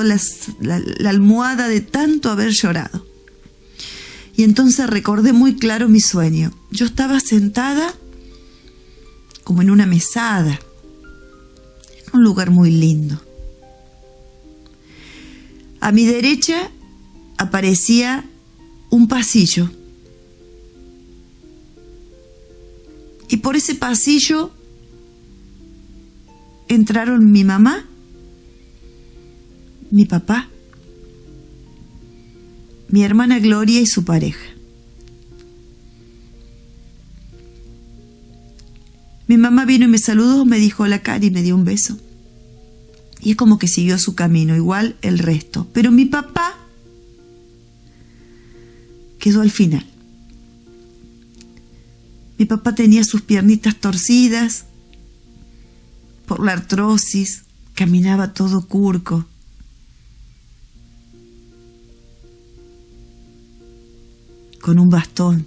la almohada de tanto haber llorado. Y entonces recordé muy claro mi sueño. Yo estaba sentada como en una mesada, en un lugar muy lindo. A mi derecha aparecía un pasillo. Y por ese pasillo entraron mi mamá, mi papá, mi hermana Gloria y su pareja. Mi mamá vino y me saludó, me dijo hola Cari, me dio un beso. Y es como que siguió su camino, igual el resto. Pero mi papá quedó al final. Mi papá tenía sus piernitas torcidas por la artrosis, caminaba todo curco. Con un bastón.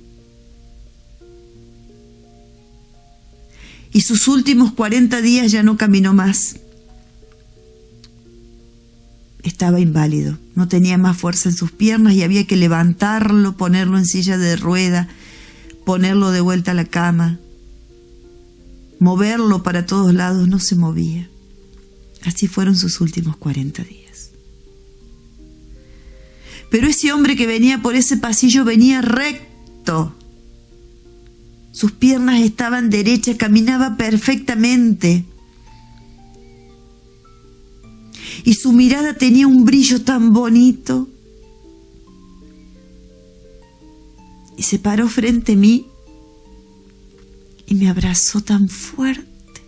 Y sus últimos 40 días ya no caminó más. Estaba inválido, no tenía más fuerza en sus piernas y había que levantarlo, ponerlo en silla de rueda, ponerlo de vuelta a la cama, moverlo para todos lados, no se movía. Así fueron sus últimos 40 días. Pero ese hombre que venía por ese pasillo venía recto. Sus piernas estaban derechas, caminaba perfectamente. Y su mirada tenía un brillo tan bonito. Y se paró frente a mí y me abrazó tan fuerte,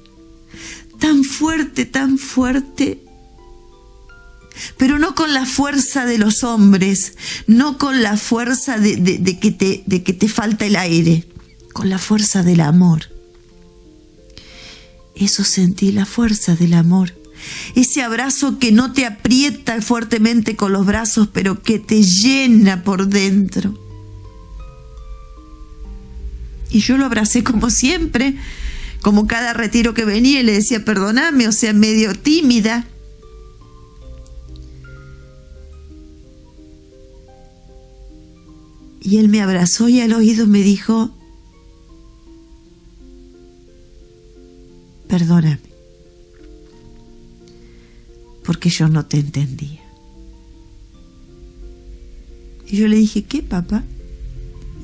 tan fuerte, tan fuerte. Pero no con la fuerza de los hombres, no con la fuerza de que te falta el aire, con la fuerza del amor. Eso sentí, la fuerza del amor. Ese abrazo que no te aprieta fuertemente con los brazos, pero que te llena por dentro. Y yo lo abracé como siempre, como cada retiro que venía y le decía perdóname, o sea, medio tímida. Y él me abrazó y al oído me dijo, perdóname, porque yo no te entendía. Y yo le dije, ¿qué, papá?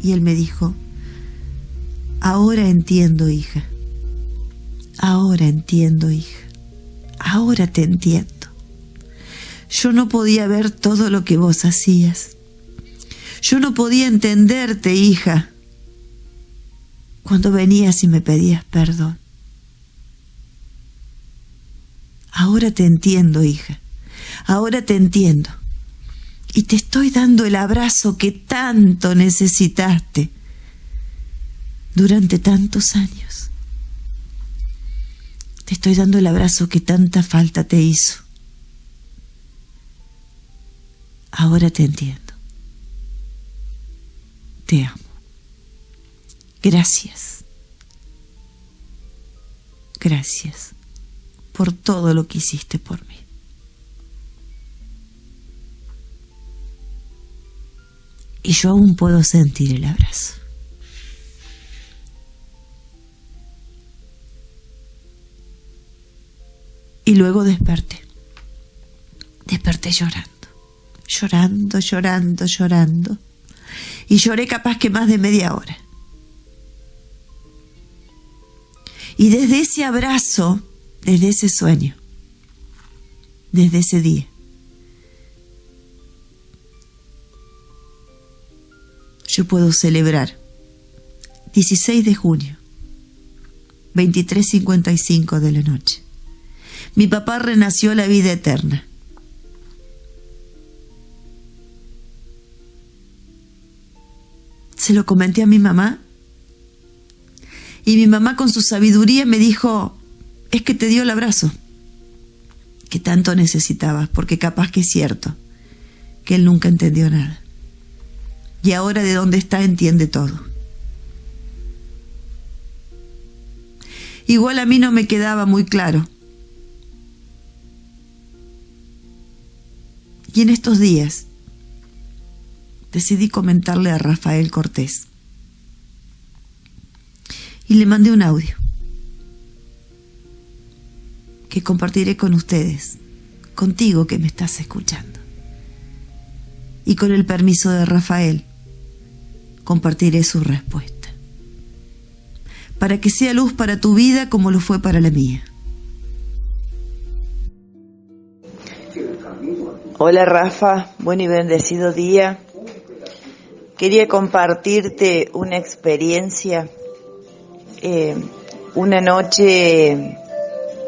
Y él me dijo, ahora entiendo, hija. Ahora entiendo, hija. Ahora te entiendo. Yo no podía ver todo lo que vos hacías. Yo no podía entenderte, hija, cuando venías y me pedías perdón. Ahora te entiendo, hija. Ahora te entiendo. Y te estoy dando el abrazo que tanto necesitaste durante tantos años. Te estoy dando el abrazo que tanta falta te hizo. Ahora te entiendo. Te amo. Gracias. Gracias por todo lo que hiciste por mí. Y yo aún puedo sentir el abrazo. Y luego desperté. Desperté llorando. Llorando, llorando, llorando. Y lloré capaz que más de media hora. Y desde ese abrazo, desde ese sueño, desde ese día, yo puedo celebrar 16 de junio, 23:55 de la noche. Mi papá renació a la vida eterna. Se lo comenté a mi mamá Y mi mamá con su sabiduría me dijo, es que te dio el abrazo que tanto necesitabas, porque capaz que es cierto, que él nunca entendió nada. Y ahora de dónde está entiende todo. Igual a mí no me quedaba muy claro. Y en estos días decidí comentarle a Rafael Cortés. Y le mandé un audio que compartiré con ustedes, contigo que me estás escuchando. Y con el permiso de Rafael, compartiré su respuesta. Para que sea luz para tu vida como lo fue para la mía. Hola Rafa, buen y bendecido día. Quería compartirte una experiencia. Una noche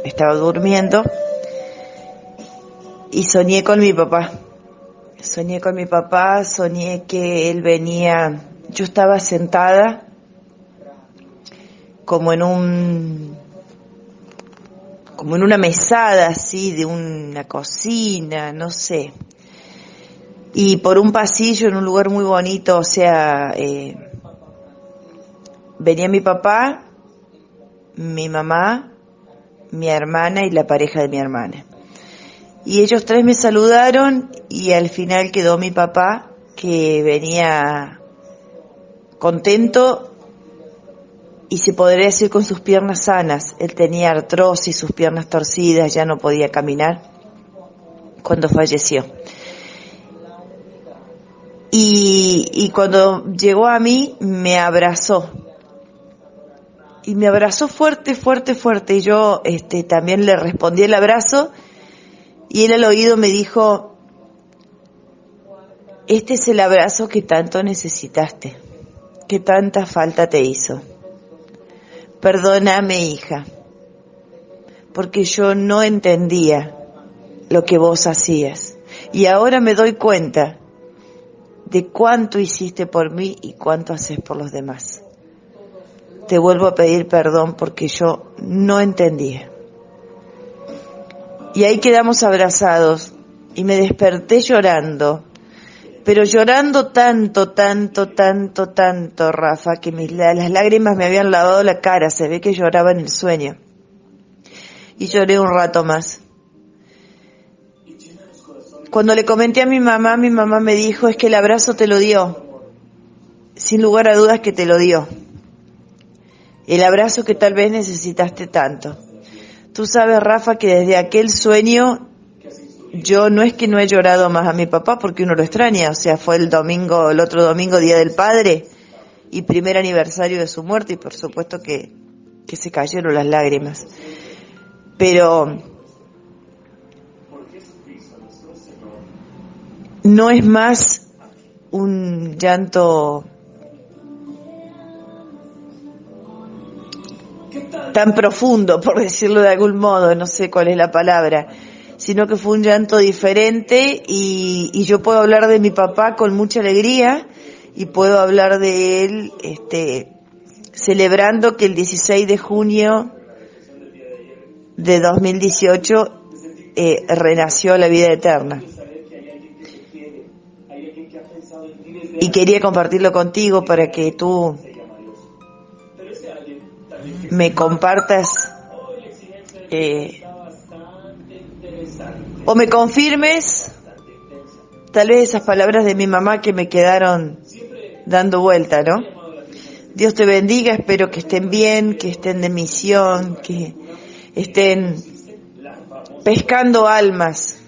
estaba durmiendo y soñé con mi papá. Soñé que él venía, yo estaba sentada como en una mesada así de una cocina, no sé. Y por un pasillo en un lugar muy bonito, o sea, venía mi papá, mi mamá, mi hermana y la pareja de mi hermana. Y ellos tres me saludaron y al final quedó mi papá, que venía contento y se podría decir con sus piernas sanas. Él tenía artrosis, sus piernas torcidas, ya no podía caminar cuando falleció. Y cuando llegó a mí me abrazó. Y me abrazó fuerte, fuerte, fuerte. Y yo también le respondí el abrazo. Y él al oído me dijo, este es el abrazo que tanto necesitaste, que tanta falta te hizo. Perdóname, hija, porque yo no entendía lo que vos hacías. Y ahora me doy cuenta de cuánto hiciste por mí y cuánto haces por los demás. Te vuelvo a pedir perdón porque yo no entendía. Y ahí quedamos abrazados y me desperté llorando, pero llorando tanto, Rafa, que las lágrimas me habían lavado la cara, se ve que lloraba en el sueño. Y lloré un rato más. Cuando le comenté a mi mamá me dijo, es que el abrazo te lo dio, sin lugar a dudas que te lo dio. El abrazo que tal vez necesitaste tanto. Tú sabes, Rafa, que desde aquel sueño yo no es que no he llorado más a mi papá porque uno lo extraña, o sea, fue el otro domingo, Día del Padre y primer aniversario de su muerte y por supuesto que se cayeron las lágrimas. Pero no es más un llanto tan profundo, por decirlo de algún modo, no sé cuál es la palabra, sino que fue un llanto diferente y yo puedo hablar de mi papá con mucha alegría y puedo hablar de él celebrando que el 16 de junio de 2018 renació a la vida eterna. Y quería compartirlo contigo para que tú me compartas o me confirmes tal vez esas palabras de mi mamá que me quedaron dando vuelta, ¿no? Dios te bendiga, espero que estén bien, que estén de misión, que estén pescando almas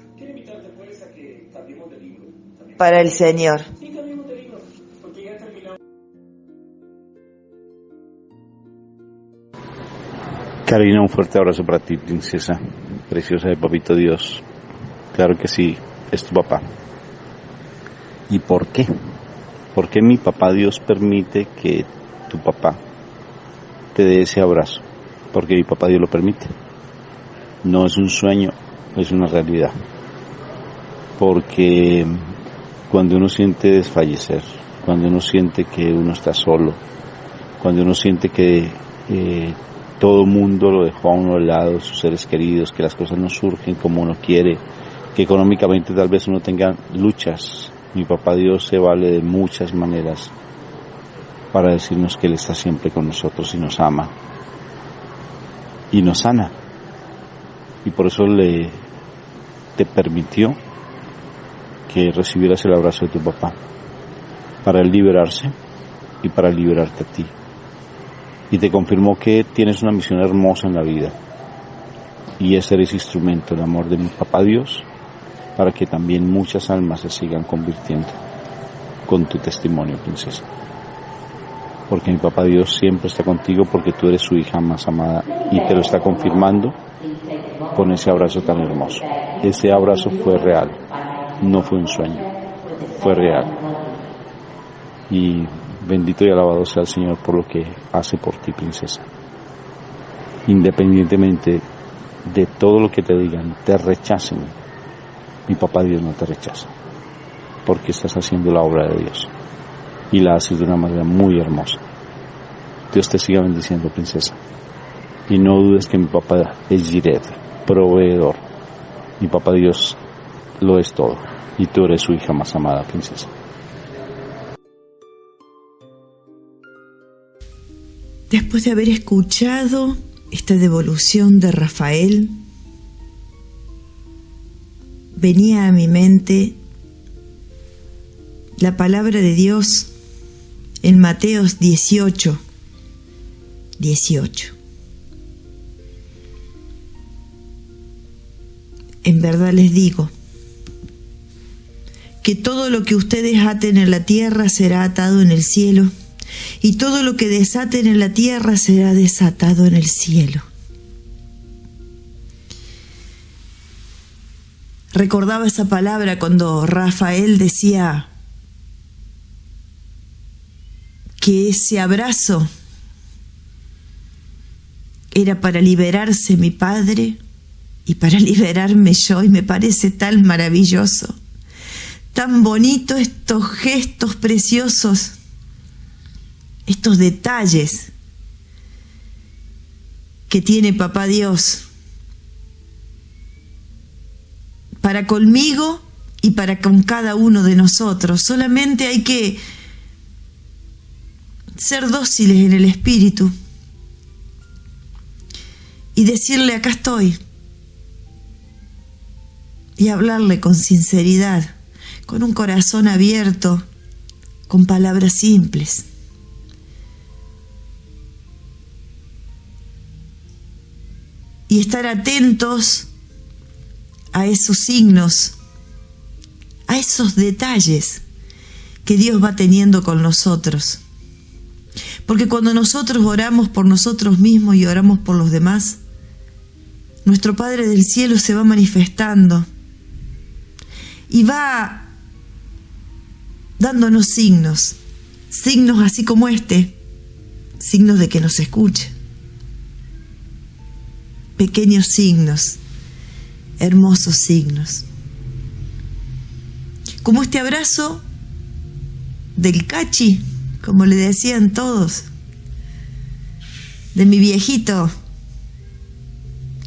para el Señor. Karina, un fuerte abrazo para ti, princesa preciosa de Papito Dios. Claro que sí, es tu papá. ¿Y por qué? ¿Por qué mi papá Dios permite que tu papá te dé ese abrazo? Porque mi papá Dios lo permite. No es un sueño, es una realidad. Porque cuando uno siente desfallecer, cuando uno siente que uno está solo, cuando uno siente que todo mundo lo dejó a uno al lado, sus seres queridos, que las cosas no surgen como uno quiere, que económicamente tal vez uno tenga luchas. Mi papá Dios se vale de muchas maneras para decirnos que Él está siempre con nosotros y nos ama y nos sana, y por eso te permitió que recibieras el abrazo de tu papá, para Él liberarse y para liberarte a ti, y te confirmó que tienes una misión hermosa en la vida, y es ser ese instrumento del amor de mi papá Dios, para que también muchas almas se sigan convirtiendo con tu testimonio, princesa. Porque mi papá Dios siempre está contigo, porque tú eres su hija más amada, y te lo está confirmando con ese abrazo tan hermoso. Ese abrazo fue real, no fue un sueño, fue real. Y bendito y alabado sea el Señor por lo que hace por ti, princesa. Independientemente de todo lo que te digan, te rechacen, mi papá Dios no te rechaza, porque estás haciendo la obra de Dios y la haces de una manera muy hermosa. Dios te siga bendiciendo, princesa, y no dudes que mi papá es Jiret, proveedor. Mi papá Dios lo es todo, y tú eres su hija más amada, princesa. Después de haber escuchado esta devolución de Rafael, venía a mi mente la palabra de Dios en Mateos 18. En verdad les digo que todo lo que ustedes aten en la tierra será atado en el cielo, y todo lo que desaten en la tierra será desatado en el cielo. Recordaba esa palabra cuando Rafael decía que ese abrazo era para liberarse mi padre y para liberarme yo, y me parece tan maravilloso, tan bonito estos gestos preciosos, estos detalles que tiene Papá Dios para conmigo y para con cada uno de nosotros. Solamente hay que ser dóciles en el espíritu y decirle: acá estoy, y hablarle con sinceridad, con un corazón abierto, con palabras simples. Y estar atentos a esos signos, a esos detalles que Dios va teniendo con nosotros. Porque cuando nosotros oramos por nosotros mismos y oramos por los demás, nuestro Padre del Cielo se va manifestando y va dándonos signos así como signos de que nos escucha. Pequeños signos, hermosos signos. Como este abrazo del Cachi, como le decían todos, de mi viejito,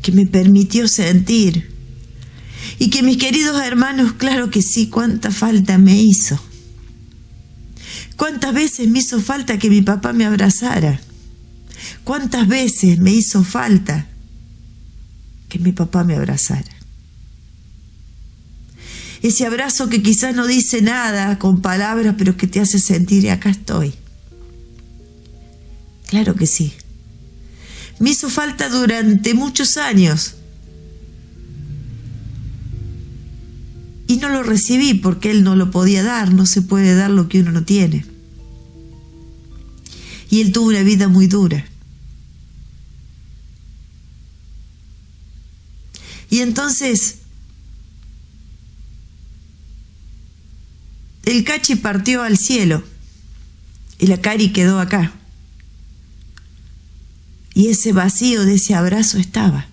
que me permitió sentir. Y que mis queridos hermanos, claro que sí, cuánta falta me hizo. Cuántas veces me hizo falta que mi papá me abrazara. Cuántas veces me hizo falta que mi papá me abrazara. Ese abrazo que quizás no dice nada con palabras, pero que te hace sentir: acá estoy. Claro que sí. Me hizo falta durante muchos años. Y no lo recibí porque Él no lo podía dar. No se puede dar lo que uno no tiene. Y Él tuvo una vida muy dura. Y entonces el Cachi partió al cielo y la Cari quedó acá. Y ese vacío de ese abrazo estaba.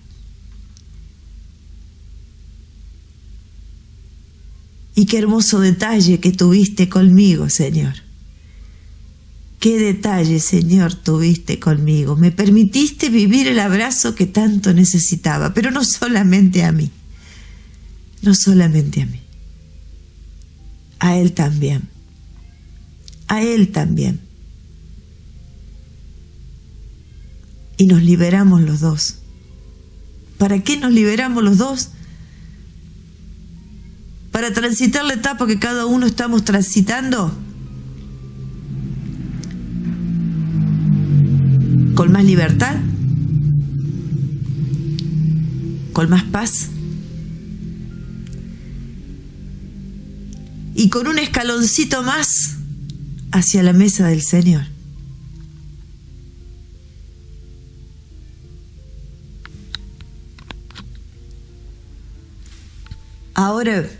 Y qué hermoso detalle que tuviste conmigo, Señor. Qué detalle, Señor, tuviste conmigo. Me permitiste vivir el abrazo que tanto necesitaba, pero no solamente a mí. No solamente a mí. A Él también. A Él también. Y nos liberamos los dos. ¿Para qué nos liberamos los dos? Para transitar la etapa que cada uno estamos transitando con más libertad, con más paz y con un escaloncito más hacia la mesa del Señor. Ahora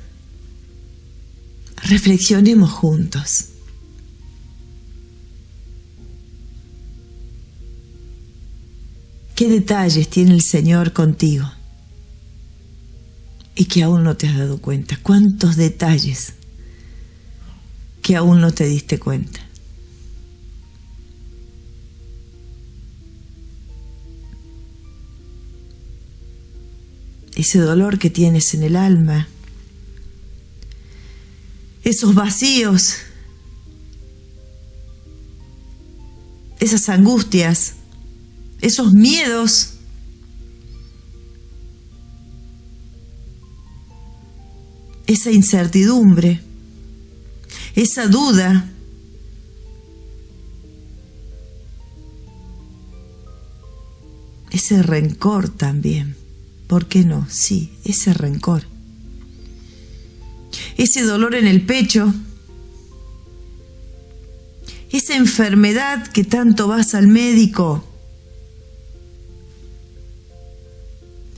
reflexionemos juntos. ¿Qué detalles tiene el Señor contigo? Y que aún no te has dado cuenta. ¿Cuántos detalles que aún no te diste cuenta? Ese dolor que tienes en el alma, esos vacíos, esas angustias, esos miedos, esa incertidumbre, esa duda, ese rencor también. ¿Por qué no? Sí, ese rencor. Ese dolor en el pecho, esa enfermedad que tanto vas al médico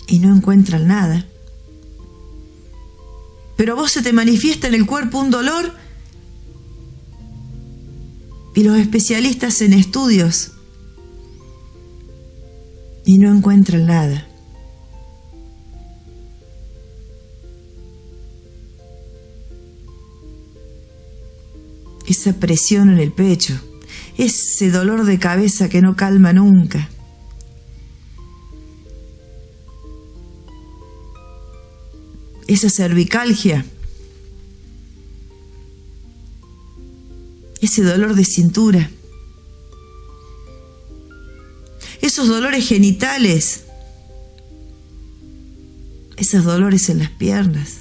y no encuentran nada. Pero a vos se te manifiesta en el cuerpo un dolor y los especialistas en estudios y no encuentran nada. Esa presión en el pecho, ese dolor de cabeza que no calma nunca. Esa cervicalgia, ese dolor de cintura, esos dolores genitales, esos dolores en las piernas,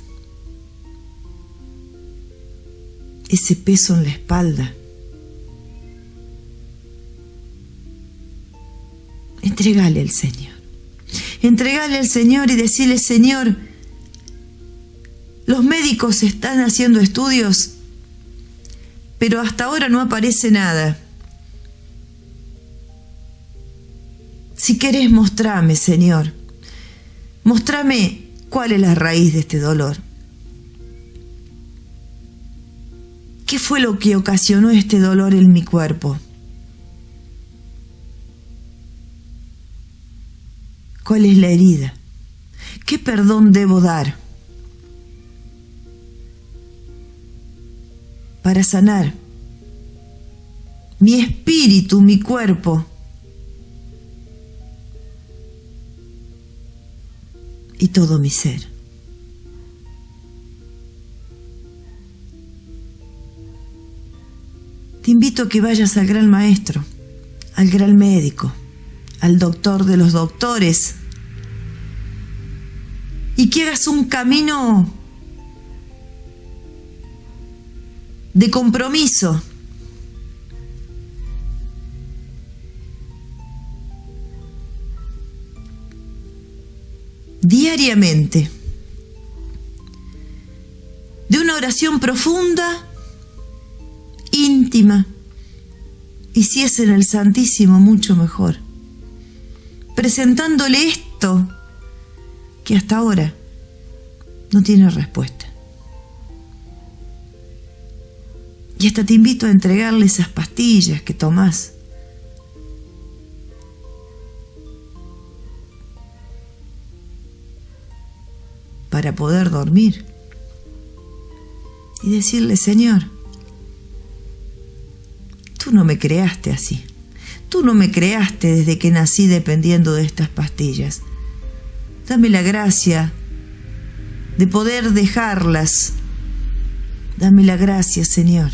ese peso en la espalda. Entregale al Señor. Entregale al Señor y decirle: Señor, los médicos están haciendo estudios, pero hasta ahora no aparece nada. Si querés, mostrame, Señor. Mostrame cuál es la raíz de este dolor. ¿Qué fue lo que ocasionó este dolor en mi cuerpo? ¿Cuál es la herida? ¿Qué perdón debo dar para sanar mi espíritu, mi cuerpo y todo mi ser? Te invito a que vayas al gran maestro, al gran médico, al doctor de los doctores, y que hagas un camino de compromiso. Diariamente, de una oración profunda, íntima, y si es en el Santísimo, mucho mejor, presentándole esto que hasta ahora no tiene respuesta. Y hasta te invito a entregarle esas pastillas que tomás para poder dormir y decirle: Señor, tú Tú no me creaste así. Tú no me creaste desde que nací dependiendo de estas pastillas. Dame la gracia de poder dejarlas. Dame la gracia, Señor.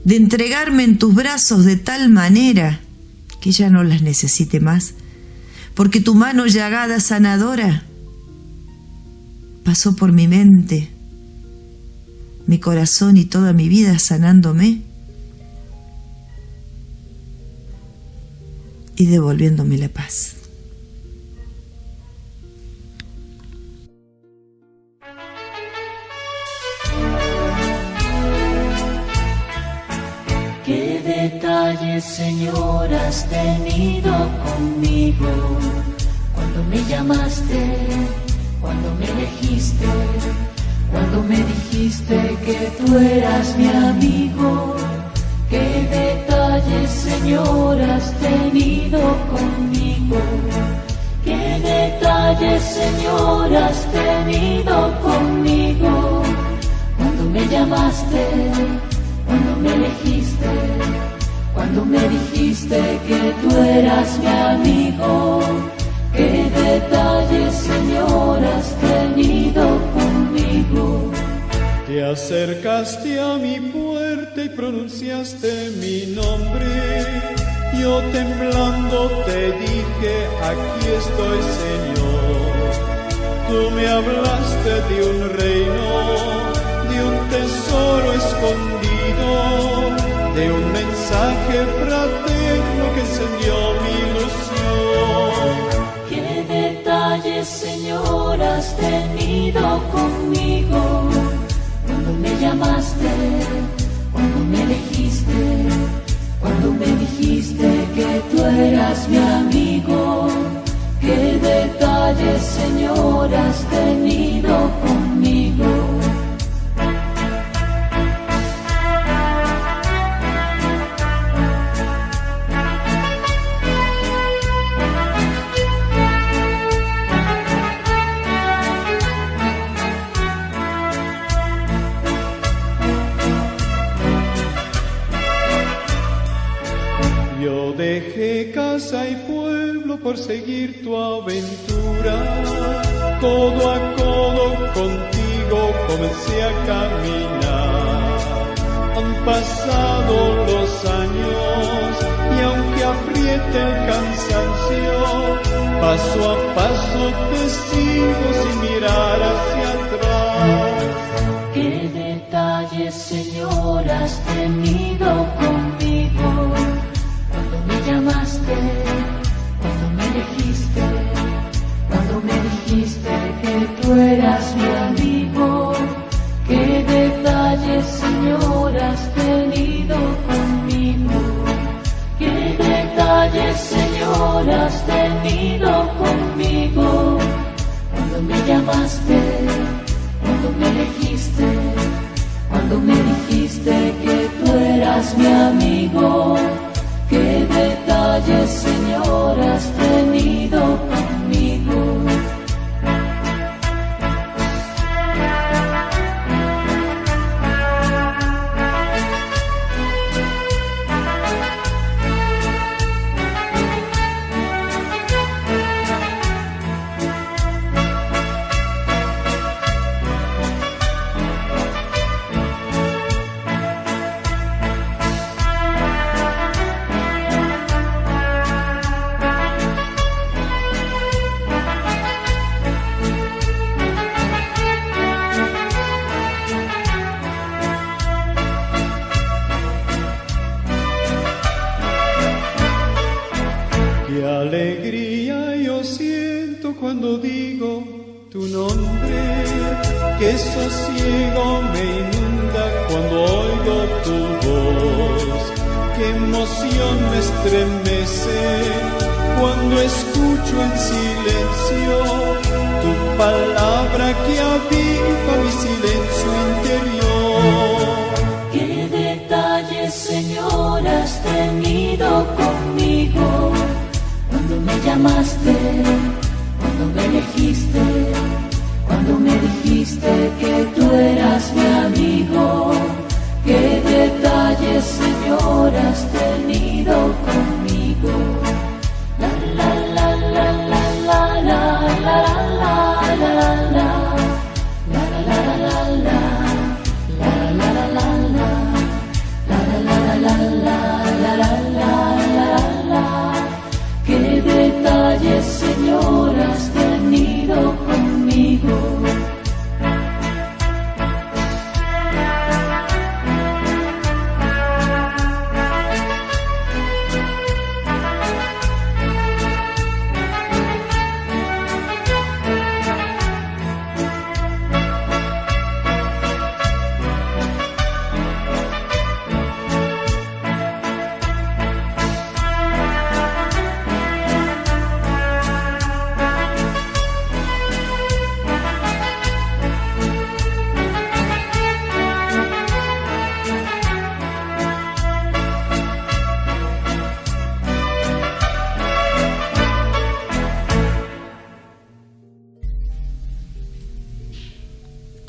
De entregarme en tus brazos de tal manera que ya no las necesite más, porque tu mano llagada sanadora pasó por mi mente, mi corazón y toda mi vida sanándome y devolviéndome la paz. ¿Qué detalles, Señor, has tenido conmigo? Cuando me llamaste, cuando me elegiste, cuando me dijiste que tú eras mi amigo. ¿Qué detalles, Señor, has tenido conmigo? ¿Qué detalles, Señor, has tenido conmigo? Cuando me llamaste, cuando me elegiste, cuando me dijiste que tú eras mi amigo. ¿Qué detalles, Señor, has tenido conmigo? Te acercaste a mi puerta y pronunciaste mi nombre. Yo temblando te dije, aquí estoy, Señor. Tú me hablaste de un reino, de un tesoro escondido, de un mensaje fraterno que encendió mi ilusión. ¿Qué detalles, Señor, has tenido conmigo? Cuando me llamaste, cuando me elegiste, cuando me dijiste que tú eras mi amigo. ¿Qué detalles, Señor, has tenido conmigo? Yo dejé casa y pueblo por seguir tu aventura. Codo a codo contigo comencé a caminar. Han pasado los años y aunque apriete el cansancio, paso a paso te sigo sin mirar hacia atrás. ¿Qué detalles, Señor, has tenido conmigo? Cuando me llamaste, cuando me elegiste, cuando me dijiste que tú eras mi amigo. ¿Qué detalles, Señor, has tenido conmigo? ¿Qué detalles, Señor, has tenido conmigo? Cuando me llamaste, cuando me elegiste, cuando me dijiste que tú eras mi amigo. ¿Qué detalles, Señor, has tenido conmigo? Qué alegría yo siento cuando digo tu nombre, qué sosiego me inunda cuando oigo tu voz, qué emoción me estremece cuando escucho en silencio tu palabra que aviva mi silencio interior. ¿Qué detalles, Señor, has tenido conmigo? Cuando me llamaste, cuando me elegiste, cuando me dijiste que tú eras mi amigo. Qué detalles, Señor, has tenido conmigo. La la la la la la la la la la la. Qué detalles, Señor, has tenido conmigo.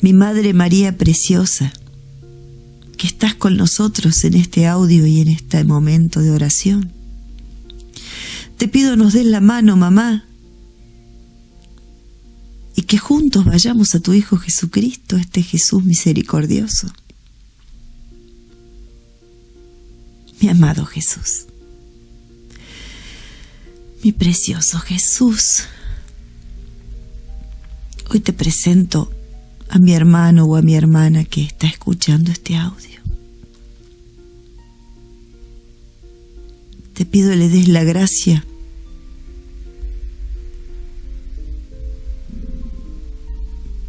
Mi Madre María Preciosa, que estás con nosotros en este audio y en este momento de oración. Te pido nos des la mano, mamá, y que juntos vayamos a tu Hijo Jesucristo, este Jesús misericordioso. Mi amado Jesús, mi precioso Jesús, hoy te presento a mi hermano o a mi hermana que está escuchando este audio. Te pido le des la gracia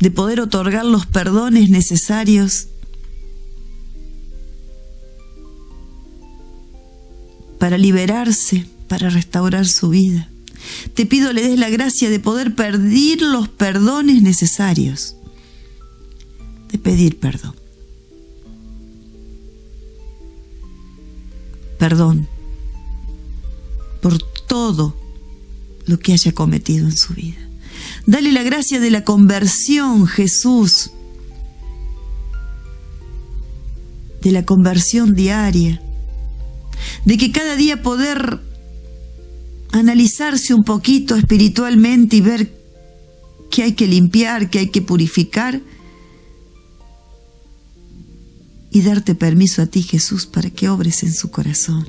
de poder otorgar los perdones necesarios para liberarse, para restaurar su vida. Te pido le des la gracia de poder pedir los perdones necesarios, de pedir perdón. Perdón por todo lo que haya cometido en su vida. Dale la gracia de la conversión, Jesús, de la conversión diaria, de que cada día poder analizarse un poquito espiritualmente y ver qué hay que limpiar, qué hay que purificar, y darte permiso a ti, Jesús, para que obres en su corazón,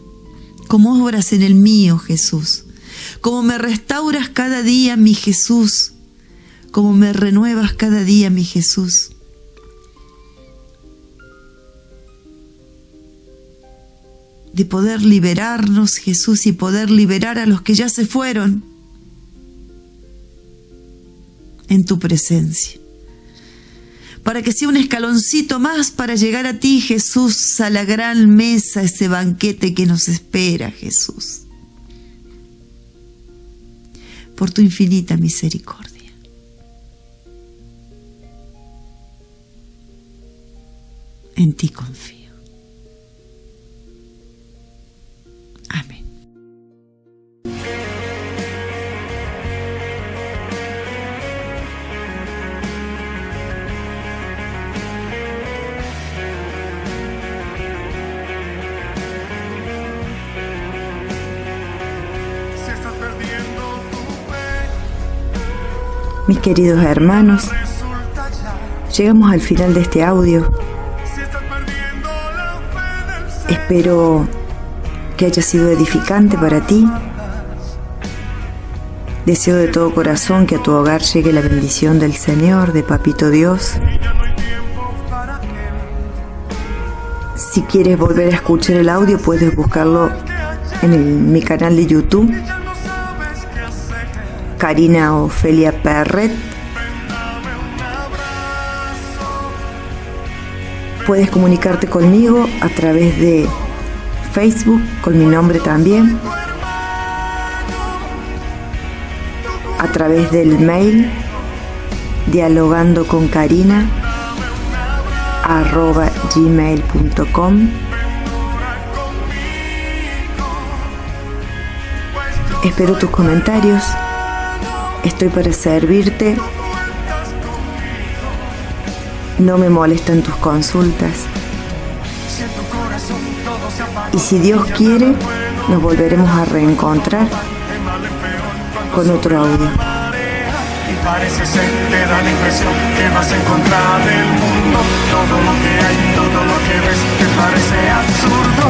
como obras en el mío, Jesús, como me restauras cada día, mi Jesús, como me renuevas cada día, mi Jesús. De poder liberarnos, Jesús, y poder liberar a los que ya se fueron en tu presencia, para que sea un escaloncito más para llegar a ti, Jesús, a la gran mesa, ese banquete que nos espera, Jesús. Por tu infinita misericordia. En ti confío. Amén. Si estás perdiendo tu fe, Mis queridos hermanos, resulta ya. llegamos al final de este audio. Si estás perdiendo la fe del ser, Espero que haya sido edificante para ti. Deseo de todo corazón que a tu hogar llegue la bendición del Señor, de Papito Dios. ya no hay tiempo para él. Si quieres volver a escuchar el audio, puedes buscarlo en mi canal de YouTube, Ya no sabes qué hacer. Karina Ofelia Perret. Dame un abrazo. Puedes comunicarte conmigo a través de Facebook, con mi nombre también, a través del mail dialogandoconkarina@gmail.com. Espero tus comentarios. Estoy para servirte No me molestan tus consultas. Y si Dios quiere, nos volveremos a reencontrar con otro audio. Y parece ser, te da la impresión que vas a encontrar el mundo. Todo lo que hay, todo lo que ves, te parece absurdo.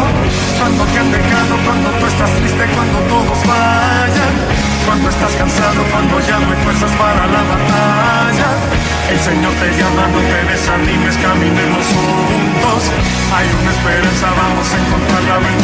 Cuando te han dejado, cuando tú estás triste, cuando todos vayan. Cuando estás cansado, cuando ya no hay fuerzas para la batalla. El Señor te llama, no te desanimes, caminemos juntos. Hay una esperanza, vamos a encontrarla, ven,